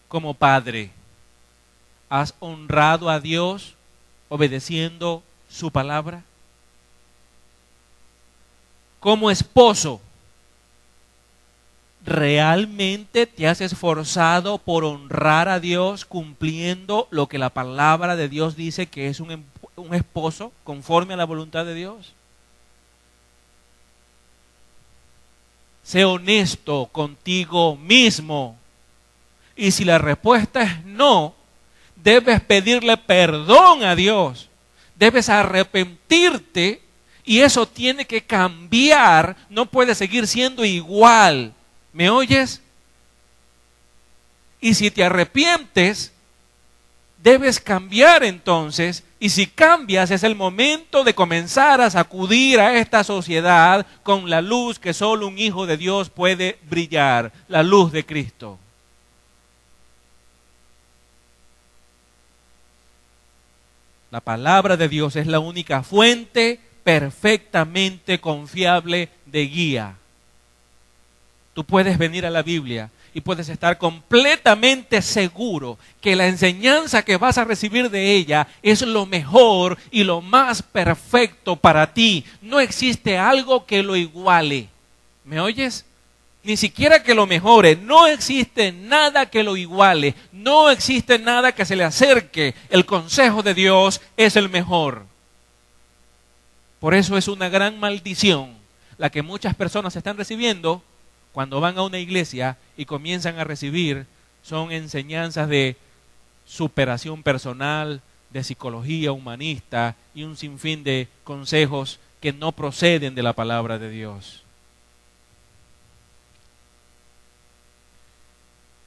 Como padre, ¿has honrado a Dios obedeciendo su palabra? Como esposo, ¿realmente te has esforzado por honrar a Dios cumpliendo lo que la palabra de Dios dice que es un esposo conforme a la voluntad de Dios? Sé honesto contigo mismo. Y si la respuesta es no, debes pedirle perdón a Dios. Debes arrepentirte y eso tiene que cambiar. No puede seguir siendo igual. ¿Me oyes? Y si te arrepientes, debes cambiar entonces. Y si cambias, es el momento de comenzar a sacudir a esta sociedad con la luz que solo un hijo de Dios puede brillar, la luz de Cristo. La palabra de Dios es la única fuente perfectamente confiable de guía. Tú puedes venir a la Biblia y puedes estar completamente seguro que la enseñanza que vas a recibir de ella es lo mejor y lo más perfecto para ti. No existe algo que lo iguale. ¿Me oyes? Ni siquiera que lo mejore. No existe nada que lo iguale. No existe nada que se le acerque. El consejo de Dios es el mejor. Por eso es una gran maldición la que muchas personas están recibiendo cuando van a una iglesia y comienzan a recibir. Son enseñanzas de superación personal, de psicología humanista y un sinfín de consejos que no proceden de la palabra de Dios.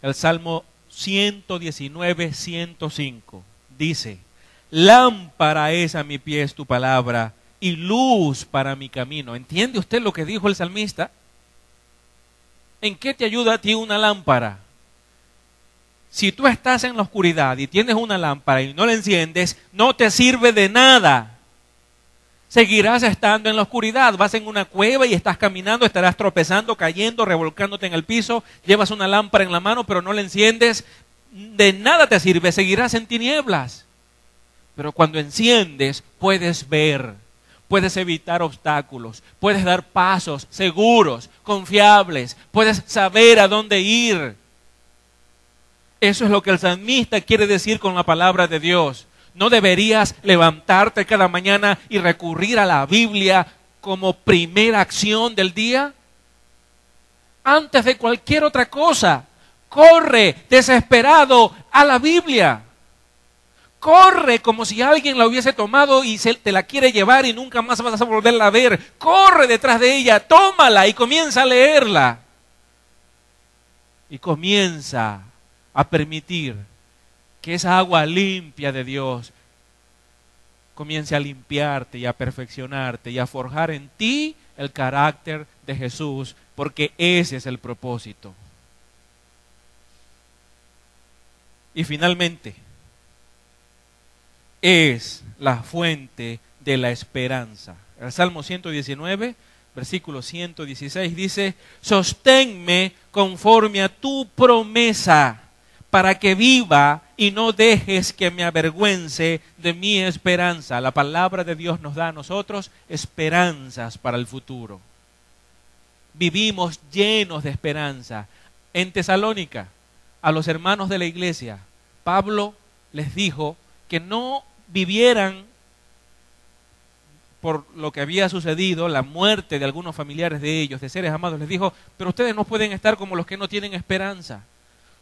El Salmo 119, 105 dice: lámpara es a mi pies tu palabra y luz para mi camino. ¿Entiende usted lo que dijo el salmista? ¿En qué te ayuda a ti una lámpara? Si tú estás en la oscuridad y tienes una lámpara y no la enciendes, no te sirve de nada. Seguirás estando en la oscuridad. Vas en una cueva y estás caminando, estarás tropezando, cayendo, revolcándote en el piso. Llevas una lámpara en la mano, pero no la enciendes. De nada te sirve, seguirás en tinieblas. Pero cuando enciendes, puedes ver, puedes evitar obstáculos, puedes dar pasos seguros, confiables, puedes saber a dónde ir. Eso es lo que el salmista quiere decir con la palabra de Dios. ¿No deberías levantarte cada mañana y recurrir a la Biblia como primera acción del día? Antes de cualquier otra cosa, corre desesperado a la Biblia. Corre como si alguien la hubiese tomado y te la quiere llevar y nunca más vas a volverla a ver. Corre detrás de ella, tómala y comienza a leerla. Y comienza a permitir que esa agua limpia de Dios comience a limpiarte y a perfeccionarte y a forjar en ti el carácter de Jesús, porque ese es el propósito. Y finalmente, es la fuente de la esperanza. El Salmo 119, versículo 116 dice: sosténme conforme a tu promesa, para que viva y no dejes que me avergüence de mi esperanza. La palabra de Dios nos da a nosotros esperanzas para el futuro. Vivimos llenos de esperanza. En Tesalónica, a los hermanos de la iglesia, Pablo les dijo que no vivieran por lo que había sucedido, la muerte de algunos familiares de ellos, de seres amados. Les dijo: pero ustedes no pueden estar como los que no tienen esperanza.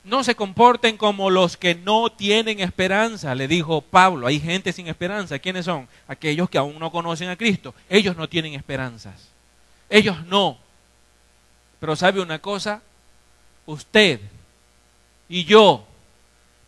No se comporten como los que no tienen esperanza, le dijo Pablo. Hay gente sin esperanza. ¿Quiénes son? Aquellos que aún no conocen a Cristo. Ellos no tienen esperanzas. Ellos no. Pero ¿sabe una cosa? Usted y yo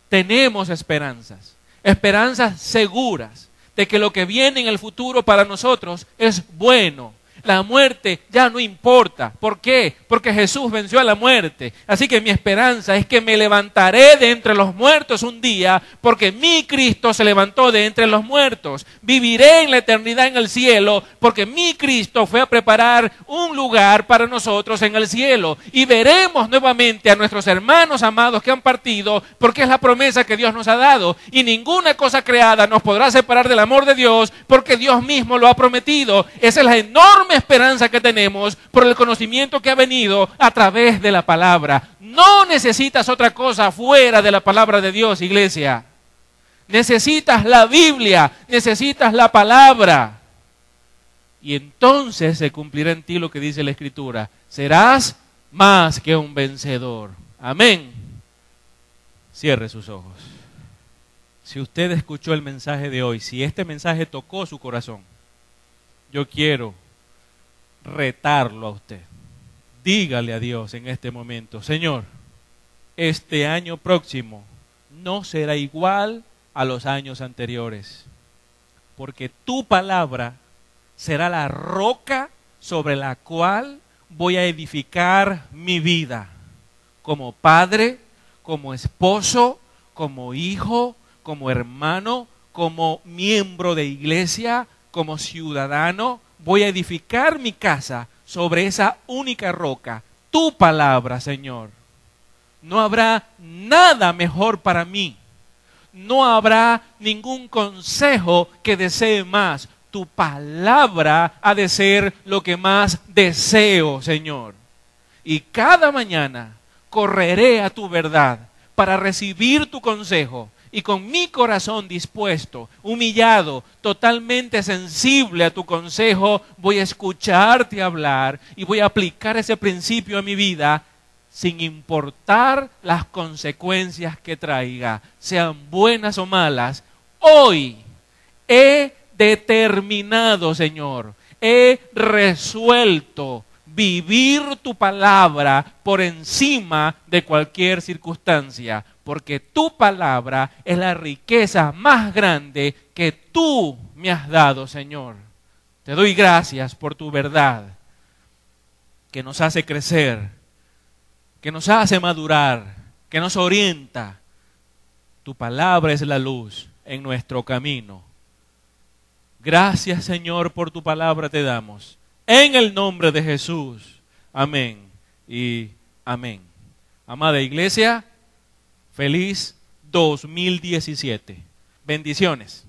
tenemos esperanzas. Esperanzas seguras de que lo que viene en el futuro para nosotros es bueno. La muerte ya no importa. ¿Por qué? Porque Jesús venció a la muerte. Así que mi esperanza es que me levantaré de entre los muertos un día, porque mi Cristo se levantó de entre los muertos. Viviré en la eternidad en el cielo, porque mi Cristo fue a preparar un lugar para nosotros en el cielo. Y veremos nuevamente a nuestros hermanos amados que han partido, porque es la promesa que Dios nos ha dado. Y ninguna cosa creada nos podrá separar del amor de Dios, porque Dios mismo lo ha prometido. Esa es la enorme esperanza que tenemos por el conocimiento que ha venido a través de la palabra. No necesitas otra cosa fuera de la palabra de Dios, iglesia. Necesitas la Biblia, necesitas la palabra. Y entonces se cumplirá en ti lo que dice la Escritura: serás más que un vencedor. Amén. Cierre sus ojos. Si usted escuchó el mensaje de hoy, si este mensaje tocó su corazón, yo quiero retarlo a usted. Dígale a Dios en este momento: Señor, este año próximo no será igual a los años anteriores, porque tu palabra será la roca sobre la cual voy a edificar mi vida, como padre, como esposo, como hijo, como hermano, como miembro de iglesia, como ciudadano. Voy a edificar mi casa sobre esa única roca, tu palabra, Señor. No habrá nada mejor para mí. No habrá ningún consejo que desee más. Tu palabra ha de ser lo que más deseo, Señor. Y cada mañana correré a tu verdad para recibir tu consejo. Y con mi corazón dispuesto, humillado, totalmente sensible a tu consejo, voy a escucharte hablar y voy a aplicar ese principio a mi vida sin importar las consecuencias que traiga, sean buenas o malas. Hoy he determinado, Señor, he resuelto vivir tu palabra por encima de cualquier circunstancia, porque tu palabra es la riqueza más grande que tú me has dado, Señor. Te doy gracias por tu verdad, que nos hace crecer, que nos hace madurar, que nos orienta. Tu palabra es la luz en nuestro camino. Gracias, Señor, por tu palabra te damos. En el nombre de Jesús. Amén y amén. Amada iglesia, feliz 2017. Bendiciones.